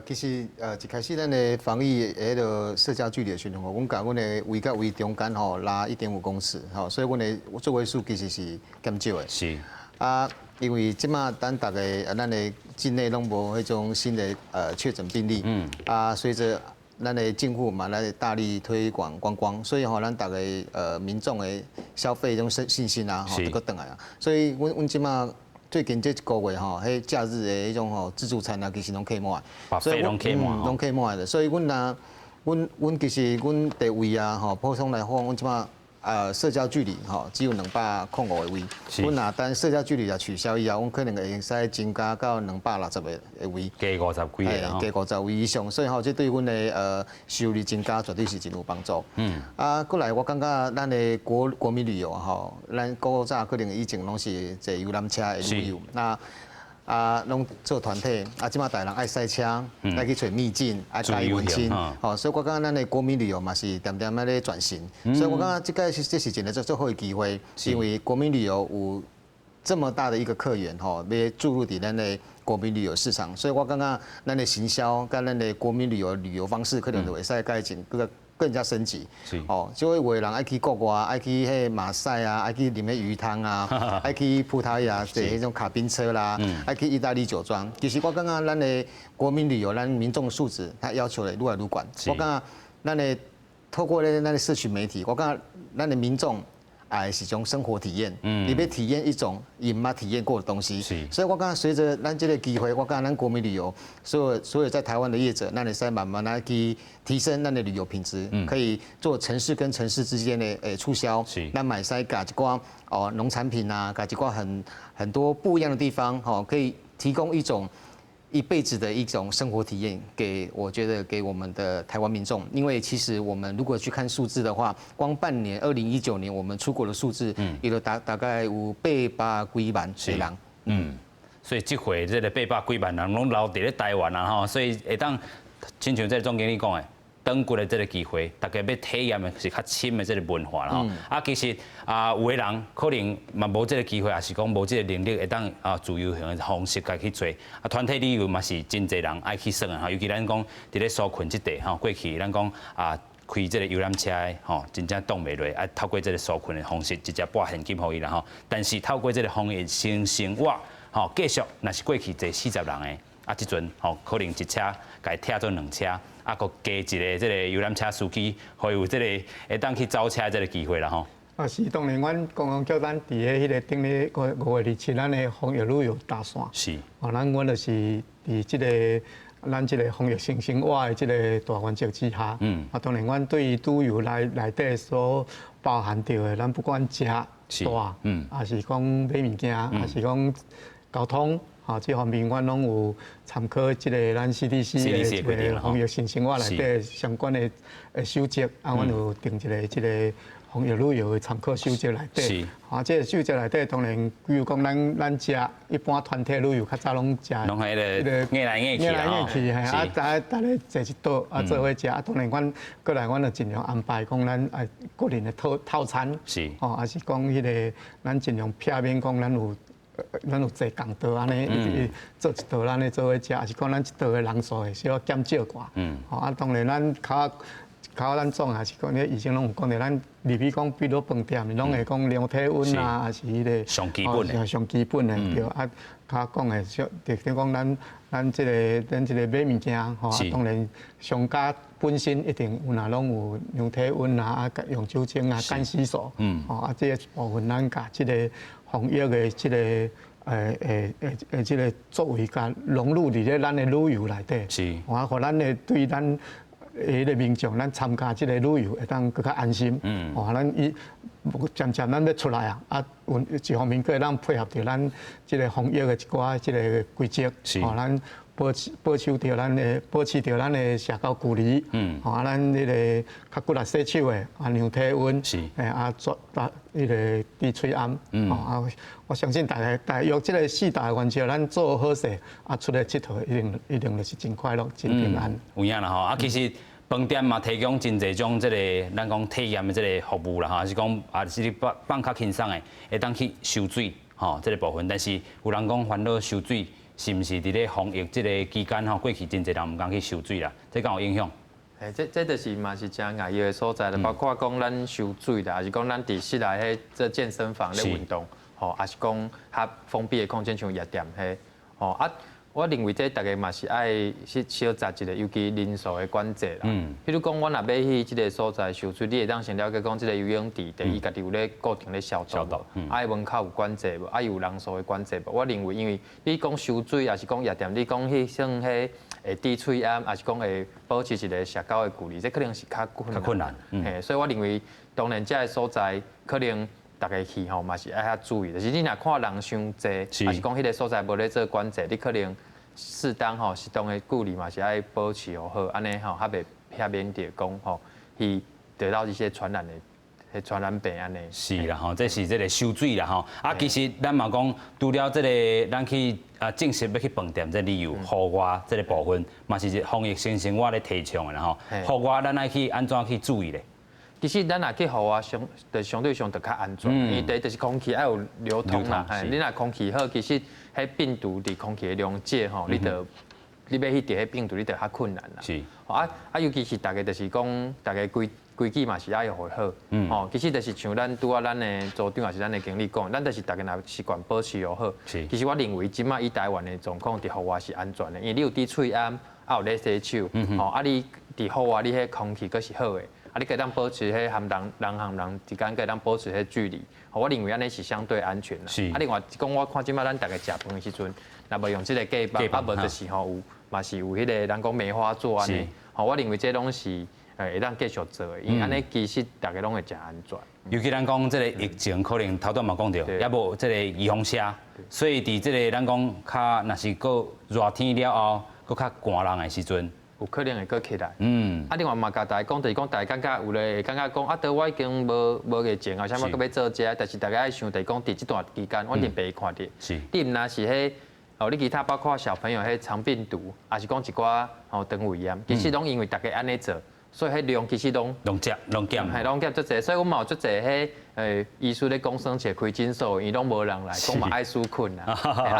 其实一开始咱的防疫迄个社交距离的时阵，阮甲阮的位甲位中间吼拉1.5公尺，吼，所以阮的座位数其实是减少的。是。啊，因为即马咱大概咱的境内拢无迄种新的确诊病例。啊，随着咱的政府嘛来大力推广观光，所以吼咱大家民众的消费种信心啊，吼，都搁转来啊。所以阮即马最近这一个月吼，迄假日的迄种吼自助餐啊，其实拢客满，所以拢客满，拢客满的。所以阮其实阮地位啊，吼，普通来讲，阮即马社交距离只有205个位。阮若等社交距离也取消以后，阮可能会使增加到260个位。加50几个加50位以上，所以这对阮的收入增加绝对是真有帮助。过来我感觉咱的国民旅游咱古早可能以前拢是坐游览车的旅游，那拢做团体，即马大家人爱赛车，爱去找秘境，爱加文青，所以我感觉咱的国民旅游嘛是点点咧转型，所以我感觉这是一个最好的机会，因为国民旅游有这么大的一个客源要注入伫咱的国民旅游市场，所以我感觉咱的行销跟咱的国民旅游方式可能就会使改进，更加升级。就会有人爱去国外，爱去马赛啊，爱去啉鱼汤啊，爱去葡萄牙坐迄种卡宾车啦，爱去意大利酒庄。其实我感觉咱的国民旅游，咱民众素质，他要求的愈来愈高。我感觉咱的透过咱的社群媒体，我感觉咱的民众。是一种生活体验，你要体验一种伊毋捌体验过的东西，所以我感觉随着咱这个机会，我感觉咱国民旅游，所有在台湾的业者，咱会使慢慢来去提升咱的旅游品质，可以做城市跟城市之间的促销，咱买使加一寡农产品啊，加一寡很多不一样的地方，可以提供一种。一辈子的一种生活体验，我觉得给我们的台湾民众，因为其实我们如果去看数字的话，光半年2019年我们出国的数字，也就大概有800几万个人。所以这回这个800几万人拢留伫咧台湾啊所以会当，亲像这个总经理讲的。转过的这个机会，大家要体验的是较深的这个文化啦其实有的人可能嘛无这个机会，也是讲无这个能力，会当自由行的方式家去做。团体旅游嘛是真侪人爱去耍啊尤其咱讲伫咧苏群这地过去咱讲开这个游览车的真正挡袂落，透过这个苏群的方式，直接拨现金互伊啦但是透过这个防疫生活，继续若是过去坐40人的，即阵可能一车家拆做2车。佫加一个这个游览车司机，会有这个会当去招车这个机会啦是，当然，阮刚刚叫咱伫迄个顶咧5月27，咱的防疫旅游大线。是。阮就是伫这个咱这个防疫新生活的这个大原则之下。当然，阮对于旅游内底所包含到的，咱不管食、住，还是讲买物件，还是讲交通。这方面，阮拢有参考这个咱 CDC 的一个防疫新生活内底相关的守则，阮有定一个防疫旅游的参考守则内底。这个守则内底当然，比如讲咱食一般团体旅游较早拢食，拢迄个硬来硬去大家坐一桌做伙食。当然，阮就尽量安排讲咱个人的套餐，还是讲迄个咱尽量避免讲咱有坐共桌安尼，做一道咱咧做伙食，还是讲咱一道的人数会稍减少寡。当然咱靠咱总还是讲咧，以前拢有讲咧，咱入去讲，比如饭店，拢会讲量体温啊，还是迄个上基本的，上基本的对。较讲的，就讲咱这个买物件当然商家本身一定有拢有量体温啊，用酒精啊，干洗手。这个部分咱甲这个防疫的这个这个作为甲融入伫咧咱的旅游内底。是。互咱的对咱。迄个民众，咱参加这个旅游会当更较安心。咱渐渐咱要出来一方面，咱配合着咱这个防疫的一寡这个规则，咱保持着咱的社交距离。咱迄个较骨力洗手的，量体温，迄个滴嘴暗。我相信大家用这个4大原则，咱做好势，出来佚佗一定就是真快乐、真平安。有影啦其实饭店嘛提供真侪种这个咱讲体验的这个服务啦还是讲是放较轻松的，会当去收水这个部分。但是有人讲烦恼收水，是毋是伫咧防疫这个期间过去真侪人唔敢去收水啦？这敢有影响？这就是嘛是真危险的所在啦，包括讲咱收水啦，还是讲咱伫室内这健身房咧运动，还是讲较封闭的空间像夜店我认为这大家嘛是爱去小查一个，尤其人数的管制啦。譬如讲，我若要去这个所在受水，你会当先了解讲，这个游泳池第一家己有咧固定咧消毒无？啊，门口有管制无？啊，有人数的管制无？我认为，因为你讲收水，也是讲夜店，你讲迄像迄会滴喙烟，也是讲会保持一个社交的距离，这可能是较困难。嘿，所以我认为，当然这个所在可能。大家去吼嘛是爱较注意，就是你若看人伤济，还是讲迄个所在无咧做管制，你可能适当的距离嘛是爱保持好，安尼吼，较免得讲吼去得到一些传染病安尼。是啦吼，这是这个收水啦吼。啊，其实咱嘛讲，除了这个咱去正式要去饭店这旅游，户外这个部分嘛是防疫新生活咧提倡的啦吼。户外咱爱去安怎去注意咧？其实咱若去户外相对上就较安全，因为第一就是空气爱有流通啦。你若空气好，其实迄病毒伫空气的溶解吼，你要去伫迄病毒，你就较困难啦。是。尤其是大家就是讲，大家规矩嘛是爱会好。吼，其实就是像咱拄咱的组长也是咱的经理讲，咱就是大家若习惯保持又好。是。其实我认为即马以台湾的状况伫户外是安全的，因为你有滴喙烟，有咧洗手，吼，你伫户外你迄空气佫是好的。你可以当保持迄含人之间可以当保持迄距离，我认为安尼是相对安全啦。是。另外讲我看即摆咱大家食饭的时阵，若无用即个隔板，无就是嘛是有迄个人讲梅花座安尼，我认为这拢是会当继续做的，因为安尼其实大家拢会诚安全。尤其咱讲这个疫情，可能头段嘛讲到，也无这个预防车，所以伫这个咱讲较若是个热天了后，搁较寒人的时阵。有可能会搁起来。另外嘛，甲大家讲，就是讲大家感觉有咧，感觉讲对我已经无疫情啊，啥物搁要做遮，但是大家爱想，就是讲伫这段期间，我一定袂看到。是。你毋若是迄你其他包括小朋友迄肠病毒，还是讲一寡肠胃炎，其实拢因为大家安尼做，所以迄量其实拢减，系拢减足济，所以我嘛有足济迄医师咧讲生切开诊所，伊拢无人来，讲嘛爱纾困啦。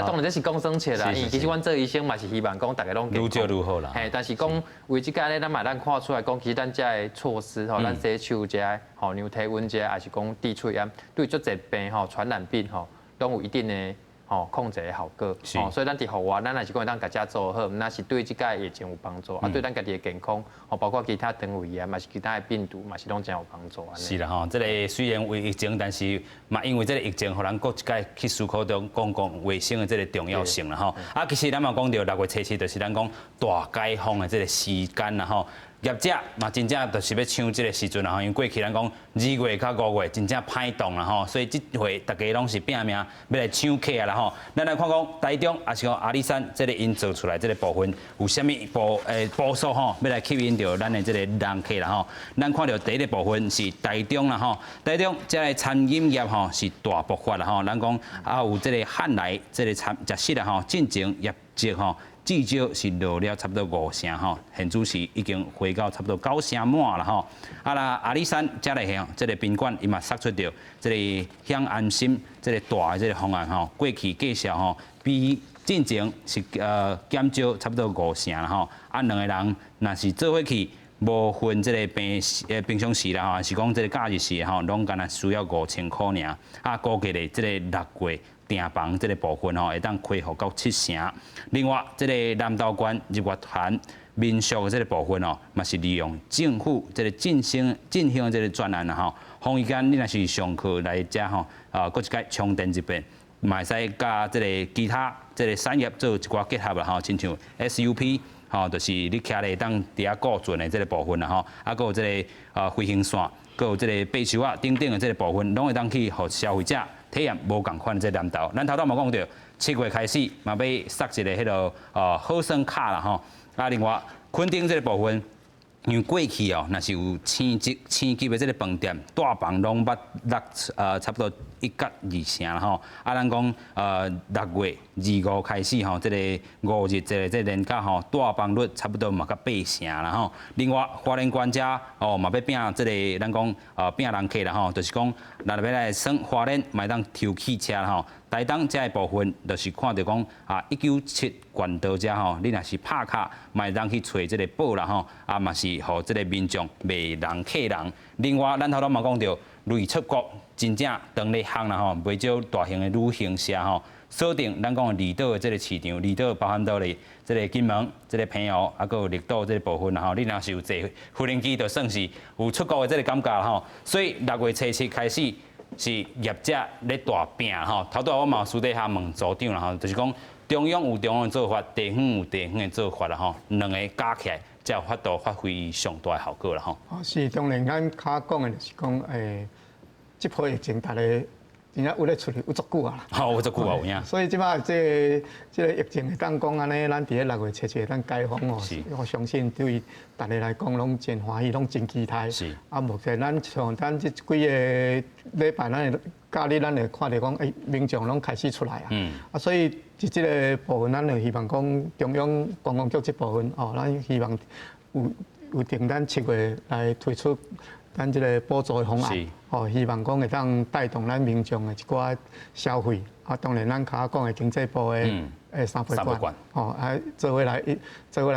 当然这是讲生切啦，因为其实阮做医生嘛是希望讲大家拢愈少愈好啦。但是讲为即个咧，咱看出来讲，其实咱遮的措施咱洗手遮，量体温遮，还是讲滴喙烟，对足济病传染病拢有一定的。控制的效果，所以咱伫户外，咱也是讲当家家做好，那是对即个疫情有帮助，对咱家己的健康，包括其他肠胃炎，嘛是其他的病毒，嘛是拢真有帮助。是啦吼，这个虽然为疫情，但是嘛因为这个疫情，互咱各一届去思考到公共卫生的这个重要性啦吼。其实咱嘛讲到6月7日，就是咱讲大解封的这个时间啦吼。业者嘛，真正就是要抢这个时阵啦吼，因为过去咱讲2月到5月真正歹动啦吼，所以这回大家拢是拼命要来抢客啊啦吼。咱来看讲台中，也是讲阿里山这个因做出来这个部分，有啥物步数吼，要来吸引到咱的这个人客啦吼。咱看到第一个部分是台中啦吼，台中这个餐饮业吼是大爆发啦吼，咱讲有这个汉来这个食食啦吼，进前业绩吼。至少是落了差不多5成吼，现主是已经回到差不多9成满啦吼。阿里山遮内向这个宾馆伊嘛杀出着这个享安心这个大的这个方案吼，过去介绍吼比进前是减少差不多5成啦吼。2个人若是做伙去，无分这个平常时啦吼，是讲这个假日时吼，拢干那需要5000块尔。估计咧这个6月。订房这个部分吼，会当恢复到7成。另外，这个南投县日月潭民宿的这个部分哦，嘛是利用政府这个进行这个专案啦吼。防疫间你若是上课来遮吼，搁一届充电这边，嘛会使甲这个其他这个产业做一寡结合啦吼，亲像 SUP。吼，就是你徛咧当伫遐顾船的这个部分啦吼，搁有这个飞行线，搁有这个背手啊等等的这个部分，拢会当去互消费者体验无共款的这个南投。咱头头嘛讲到7月开始嘛要塞一个迄个好生卡啦吼。另外垦丁这个部分。因为过去哦，若是有星级的这个饭店，大房拢捌差不多1角2成啦吼。咱讲6月2、5开始吼，这个5日这个年假吼，大房率差不多嘛到8成啦吼。另外花莲县遮哦嘛要拼这个咱讲拼人客啦吼，就是讲若要来耍花莲，嘛当抽汽车啦吼。台东这部分，就是看到讲197县道遮吼，你若是拍卡，嘛会当去找这个宝啦吼，嘛是互这个民众卖人客人。另外，咱头嘛讲到，类出国真正当咧行啦吼，袂少大型的旅行社吼，锁定咱讲离岛的这个市场，离岛包含到咧这个金门、这个平遥，啊，有绿岛这个部分吼，你若是有坐无人机，就算是有出国的这个感觉吼。所以6月初7开始是业者咧大拼吼。头拄我嘛私底下问组长啦吼，就是讲中央有中央的做法，地方有地方的做法啦吼，两个加起来才有法度发挥上大的效果啦吼。是当然，咱较讲的就是讲，这波疫情大家真正有咧处理有足久啊啦。好，有足久啊有影。所以即摆这个疫情会当讲安尼，咱伫咧6月初7会当解封哦。我相信对大家来讲拢真欢喜，拢真期待。是。啊，目前像咱这几个礼拜，咱会假日咱会看到讲，民众拢开始出来啊。啊，所以伫这个部分，咱就希望讲中央观光局这部分哦，咱希望有定咱7月来推出咱这个补助的方案，哦，希望讲会当带动咱民众的一寡消费。啊，当然咱较讲的经济部的3倍券，哦，啊，做回来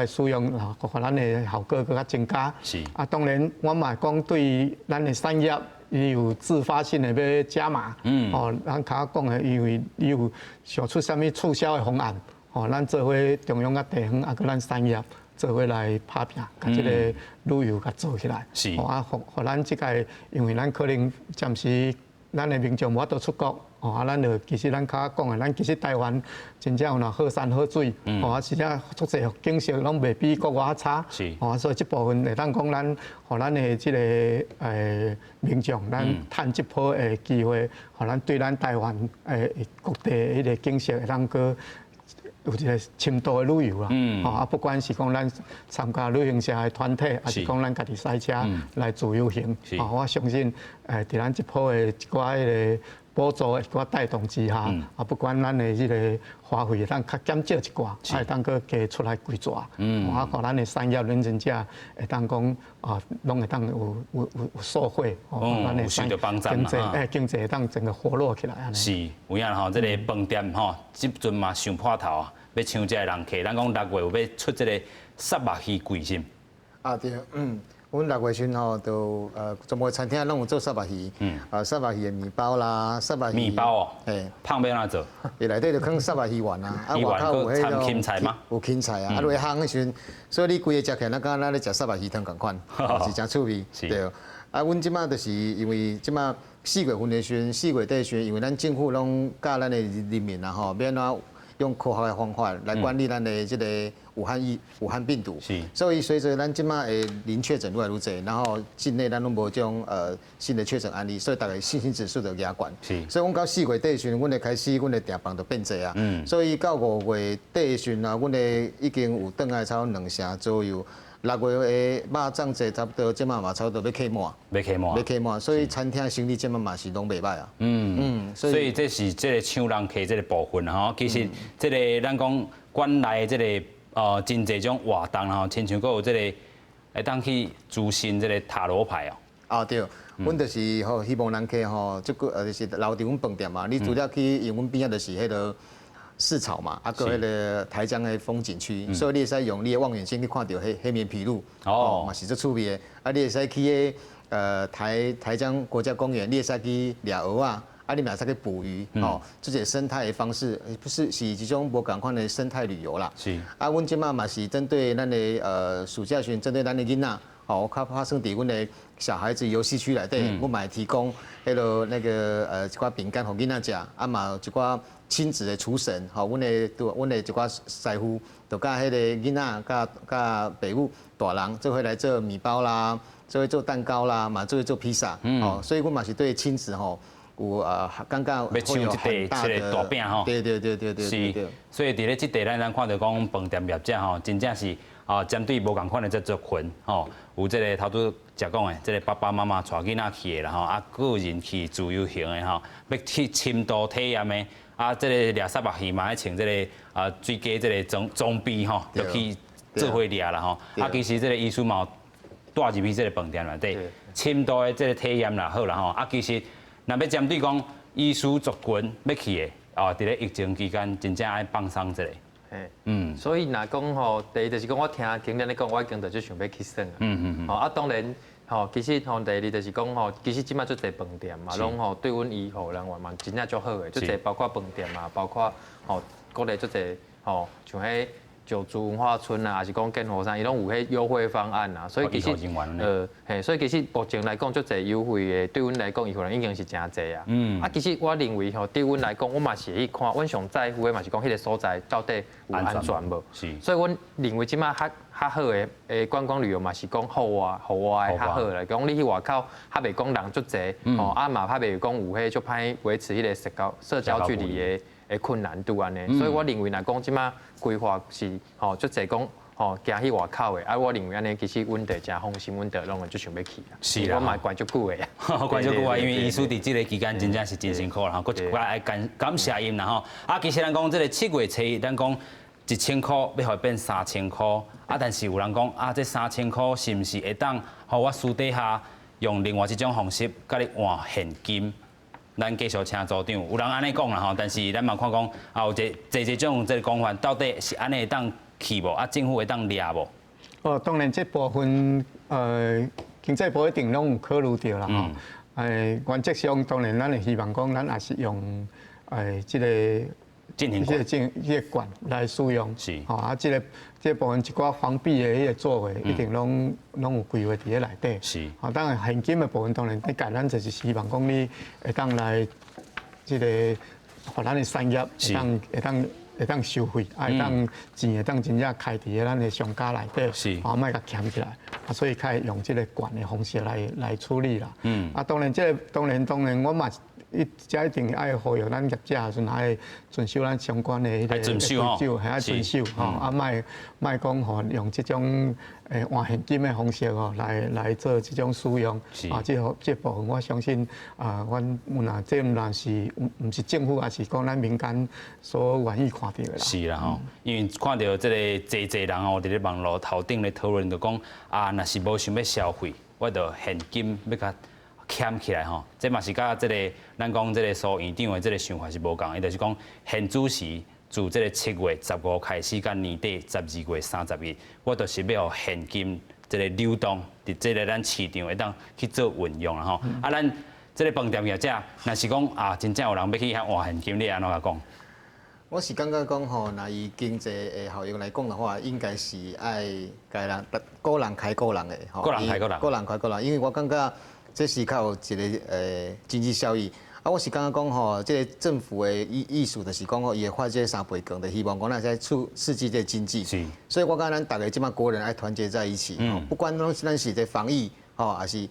使用，互咱的效果更加增加。是。啊，当然我嘛讲对咱的产业，伊有自发性的要加码。哦，咱较讲的，因为伊有想出啥物促销的方案，哦，咱做伙中央甲地方，啊，佮咱产业。做伙来拍拼，甲即个旅游甲做起来，啊，互咱即个，因为咱可能暂时咱的民众无法度出国，啊，咱就其实咱较讲的，咱其实台湾真正有若好山好水，啊，实际足侪景色拢袂比国外差，啊，所以即部分会当讲咱，互咱的即个民众，咱趁即波的机会，互咱对咱台湾各地迄个景色会当个。有一个深度的旅游啦，啊，不管是讲咱参加旅行社的团体，还是讲咱家己赛车来自由行，啊，我相信，伫咱这波的一寡迄个补助的一寡带动之下，啊，不管咱的迄个花费，咱较减少一寡，会当个加出来规抓，啊，互咱的产业认真者会当讲啊，拢会当有受惠，咱的经济会当整个活络起来安尼。是，有影吼，这个饭店吼，即阵嘛想破头啊，要抢这个人客，咱讲6月有要出这个杀肉鱼贵是？啊对，阮6月时吼，就全部餐厅拢有做杀肉鱼，杀肉鱼的面包啦，杀肉鱼面包哦，胖要怎做？伊内底就放杀肉鱼丸啊，啊外口有迄种芹菜吗？有芹菜啊，啊落去烘的时阵，所以你规个食起来，咱敢若咱咧食杀肉鱼汤共款，是真趣味。对，啊，阮即马就是因为即马4月份的时阵，4月底的时阵，因为咱政府拢教咱的人民啊吼，要怎用科学的方法来管理咱的这个武汉病毒，所以随着咱即马的零确诊愈来愈济，然后境内咱拢无种新的确诊案例，所以大家信心指数就压悬。所以阮到4月底的时阵，阮就开始阮的订房就变济啊。所以到5月底的时阵啊，阮的已经有转来超2成左右。6月的肉粽节差不多，即马嘛差不多要客满。要客满，所以餐厅生意即马嘛是拢袂歹啊。所以这是这个抢人客这个部分吼，其实这个咱讲馆内这个真侪种活动吼，亲像佫有这个会当去租新这个塔罗牌哦。啊对，阮就是吼希望人客吼，即个就是留伫阮饭店嘛，你除了去因阮边仔就是迄个。市草嘛，啊，个迄个台江的风景区，所以你会使用你的望远镜去看到黑面琵鹭，嘛是足趣味的。啊，你会使去台江国家公园，你会使去掠蚵啊，啊，你嘛会使去捕鱼，这些生态的方式，不是一种无共款的生态旅游啦。是。啊，阮即马嘛是针对咱的暑假时针对咱的囡仔，我较发生伫阮的小孩子游戏区内底，我嘛提供迄个一寡饼干互囡仔食，啊嘛有一寡。亲子的厨神，吼，阮的一寡师傅，就甲迄个囡仔、甲爸母、大人，做伙来做面包啦，做伙做蛋糕啦，嘛做伙做披萨，哦，所以阮嘛是对亲子吼有感觉要抢一块这个大饼吼。对。是，所以伫咧即地咱看到讲饭店业者吼，真正是针对无共款的这族群吼，有这个头拄食讲的，这个爸爸妈妈带囡仔去的啦吼，啊个人去自由行的吼，要去深度体验的。啊，这个掠杀肉鱼嘛，爱穿这个水鸡这个装备吼，就去做伙掠啦吼。啊，其实这个医师嘛带入去这个饭店内底，深度的这个体验啦好啦吼。啊，其实若要针对讲医师族群要去的，伫咧疫情期间真正爱放松一下。所以若讲吼，第一就是讲我听经理咧讲，我已经就想要去耍啊。啊，当然吼，其实吼第二就是讲吼，其实即摆足侪饭店嘛，拢吼对阮医护人员嘛真正足好诶，足侪包括饭店嘛，包括吼国内足侪吼像迄九族文化村啊，还是讲建和山，伊拢有迄优惠方案啊，所以其实所以其实目前来讲足侪优惠诶，对阮来讲，医护人已经是真侪啊。啊，其实我认为吼，对阮来讲，我嘛是会去看，阮上在乎诶嘛是讲迄个所在到底有安全无？是。所以阮认为即摆较好诶观光旅游嘛是讲户外诶较好来讲，你去外口较袂讲人足侪，哦啊嘛较袂讲有迄足歹维持迄个社交距离诶困难度安尼，所以我认为来讲即摆规划是吼足侪讲吼行去外口诶，啊我认为安尼其实阮得真放心，阮得拢会足想要去啦。是啦，我嘛关足久诶，关足久啊，因为医师伫即个期间真正是真辛苦啦，吼，佫一摆爱感谢因啦吼。啊，其实咱讲即个7月初一，咱讲1000箍要互变3000箍，啊，但是有人讲啊，这3000箍是毋是会当互我私底下用另外一种方式，甲你换现金？咱继续请组长，有人安尼讲啦吼，但是咱嘛看讲啊，有这种这个讲法，到底是安尼会当去无？啊，政府会当掠无？哦，当然这部分经济部一定拢有考虑到啦吼。原则上当然咱会希望讲，咱也是用这个进行这个管来使用。是。吼啊，这部分一寡防弊的迄个作为，一定拢有规划伫咧内底。是。好，当然现金的部分，当然你简单就是希望讲你会当来这个，互咱的产业会当收费，会当钱会当真正开伫咱的商家内底，是，啊，莫甲捡起来，啊，所以开用这个管的方式来处理啦。啊，当然这个当然我嘛。一定爱呼吁咱业者阵爱遵守咱相关的迄个规矩，系爱遵守吼，啊，莫讲吼用这种换现金的方式吼来做这种使用，啊，这部分我相信啊，阮这若是毋是政府，也是讲咱民间所愿意看到的啦。是啦吼，因为看到这个侪人哦，伫咧网络头顶咧讨论，就讲啊，若是无想要消费，我着现金要甲捡起来吼，这嘛是甲这个咱讲这个苏院长的这个想法是无共，伊就是讲现主时自这个7月15开始，到年底12月30日，我就是要现金这个流动，伫这个咱市场会当去做运用啦吼。啊，咱这个饭店业者，若是讲啊，真正有人要去遐换现金，你安怎讲？我是感觉讲吼，那以经济的效益来讲的话，应该是爱家人个人开个人的吼，个人开个人，因为我感觉。这是较有一个经济效益，啊，我是感觉讲吼，这个政府的意思就是讲吼，伊会发这3倍券，就希望讲咱在刺激这经济。是。所以我感觉咱大家即摆国人爱团结在一起，不管咱是在防疫，吼，还是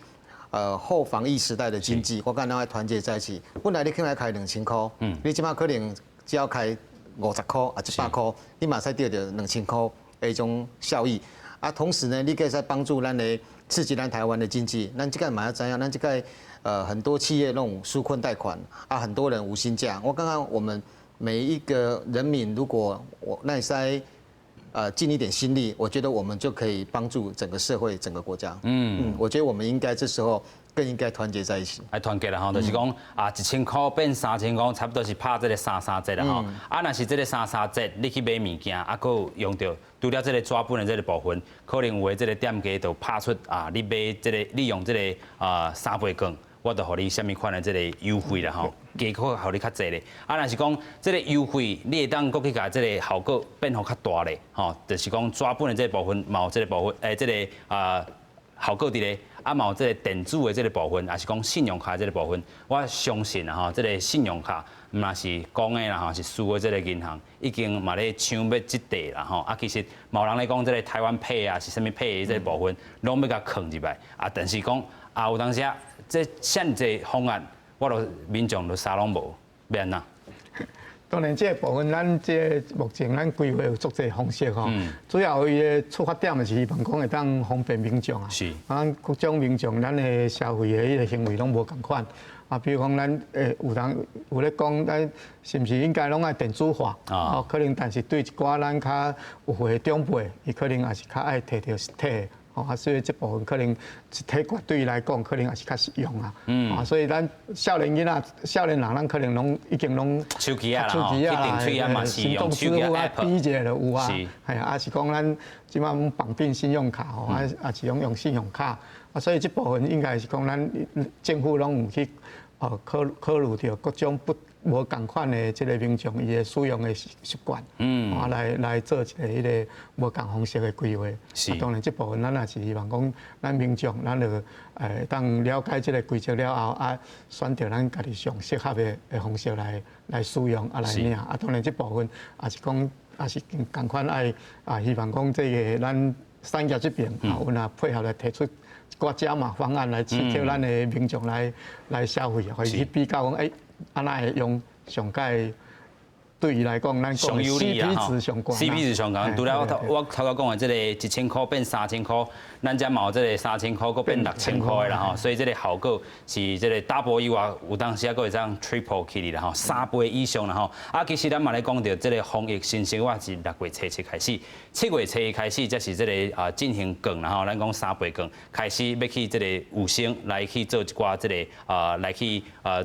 后防疫时代的经济，我感觉咱爱团结在一起。本来你可能开2000块，你即摆可能只要开50块啊100块，你马上得到2000块的一种效益。啊，同时呢，你可以在帮助咱的。刺激咱台湾的经济，咱这个嘛要知影，咱这个很多企业那种纾困贷款啊，很多人无薪假。我刚刚我们每一个人民，如果那在尽一点心力，我觉得我们就可以帮助整个社会、整个国家。我觉得我们应该这时候更应该团结在一起。来团结啦吼，就是讲啊，1000块变3000块，差不多是拍这个33折啦吼。啊，若是这个33折，你去买物件，啊，佫用到。除了这个抓本的这个部分，可能有的这个店家就拍出啊，你买这个，你用这个3倍券，我就互你什么款的这个优惠啦吼，加可互你较济咧。啊，若是讲这个优惠，你会当佫去甲这个效果变好较大咧，吼，就是讲抓本的这个部分，嘛有这个部分，这个效果伫咧。啊，嘛有这个电子的这个部分，也是讲信用卡这个部分，我相信啊，吼，这个信用卡，嘛是公的啦，吼，是私的这个银行，已经嘛咧抢要即地啦，吼。啊，其实某人咧讲，这个台湾配啊，是啥物配的这个部分，拢要甲藏入来。啊，但是讲啊，有当时啊，这限制方案，我都民众都啥拢无，要安怎？当然，这部分咱目前咱规划有足侪方式吼，主要伊的出发点就是希望讲会当方便民众啊。是。啊，各种民众咱的消费的迄个行为拢无共款啊，比如讲咱有人有咧讲，咱是毋是应该拢爱电子化？哦，可能但是对一寡咱较有会长辈，伊可能也是较爱摕到实体的。所以这部分可能体格对伊来讲，可能也是较实用啊。所以咱少年囡仔、少年人，咱可能拢已经拢手机啊啦，行动支付啊，比一下就有啊。系啊，是讲咱即马绑定信用卡也是用信用卡所以这部分应该是讲咱政府拢有去考虑到各种无共款的这个民众伊的使用的习惯，来做一个迄个无共方式的规划。当然，这部分咱也是希望讲，咱民众咱就当了解这个规则了后，选择咱家己上适合的方式来使用来领。当然，这部分也是讲，也是共款希望讲这个咱产业这边有配合来提出。我加码方案来刺激咱的民众来消费，可以去比较讲，安那用上届对伊来讲，咱讲 CP 值上高。CP 值上高，除了我头先讲的这个1000块变3000块，咱才嘛有这个3000块，搁变6000块啦吼。所以这个效果是这个 double 以外，有当时还搁会当 triple 起哩啦吼，3倍以上啦吼。其实咱嘛咧讲到这个防疫新生活是6月初7开始，7月初1开始才是这个进行更啦吼，咱讲3倍更开始要去这个有生来去做一寡这个来去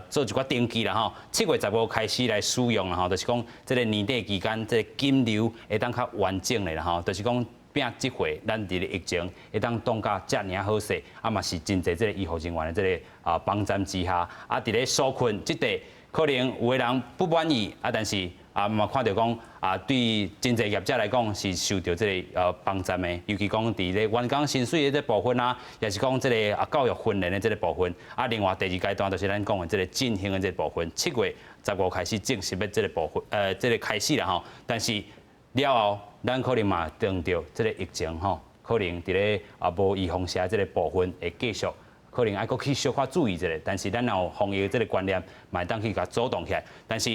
做一寡登记啦吼。7月15开始来使用啦吼，就是讲。这个年底期间，这个金流会当较完整的啦吼，就是讲拼这回咱伫咧疫情会当当甲遮尔好势，嘛是真侪这个医护人员的这个帮站之下，伫咧纾困这块可能有的人不满意但是嘛看到讲对真侪业者来讲是受到这个帮站的，尤其讲伫咧员工薪水的这部分也是讲这个教育训练的这个部分另外第2阶段就是咱讲的这个振兴的这个部分，7月15开始正式要这个部分这个开始啦吼，但是了后咱可能嘛碰到这个疫情吼，可能伫咧无预防下这个部分会继续。可能爱搁去小可注意一下，但是咱有防疫的这个观念，嘛当去甲主动起来。但是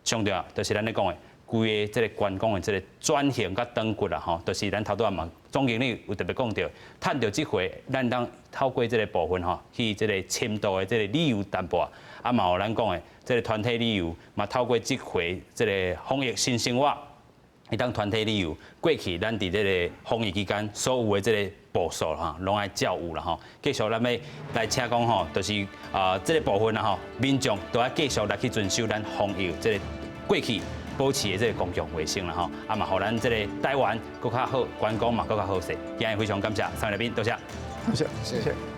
上重要就是咱咧讲的，规个这个观光的这个转型甲转骨啦吼，就是咱头拄仔嘛总经理有特别讲到，趁到这回，咱当透过这个部分吼，去这个深度的这个旅游淡薄嘛有咱讲的这个团体旅游，嘛透过这回这个防疫新生活。会当团体旅游，过去咱伫这个防疫期间所有的这个步数拢爱照有啦吼。继续咱要来请讲吼，就是这个部分啦吼，民众都要继续来去遵守咱防疫这个过去保持的这个公共卫生啦吼，嘛，互咱这个台湾更较好，观光嘛更较好势。今日非常感谢3位来宾，多谢。谢谢。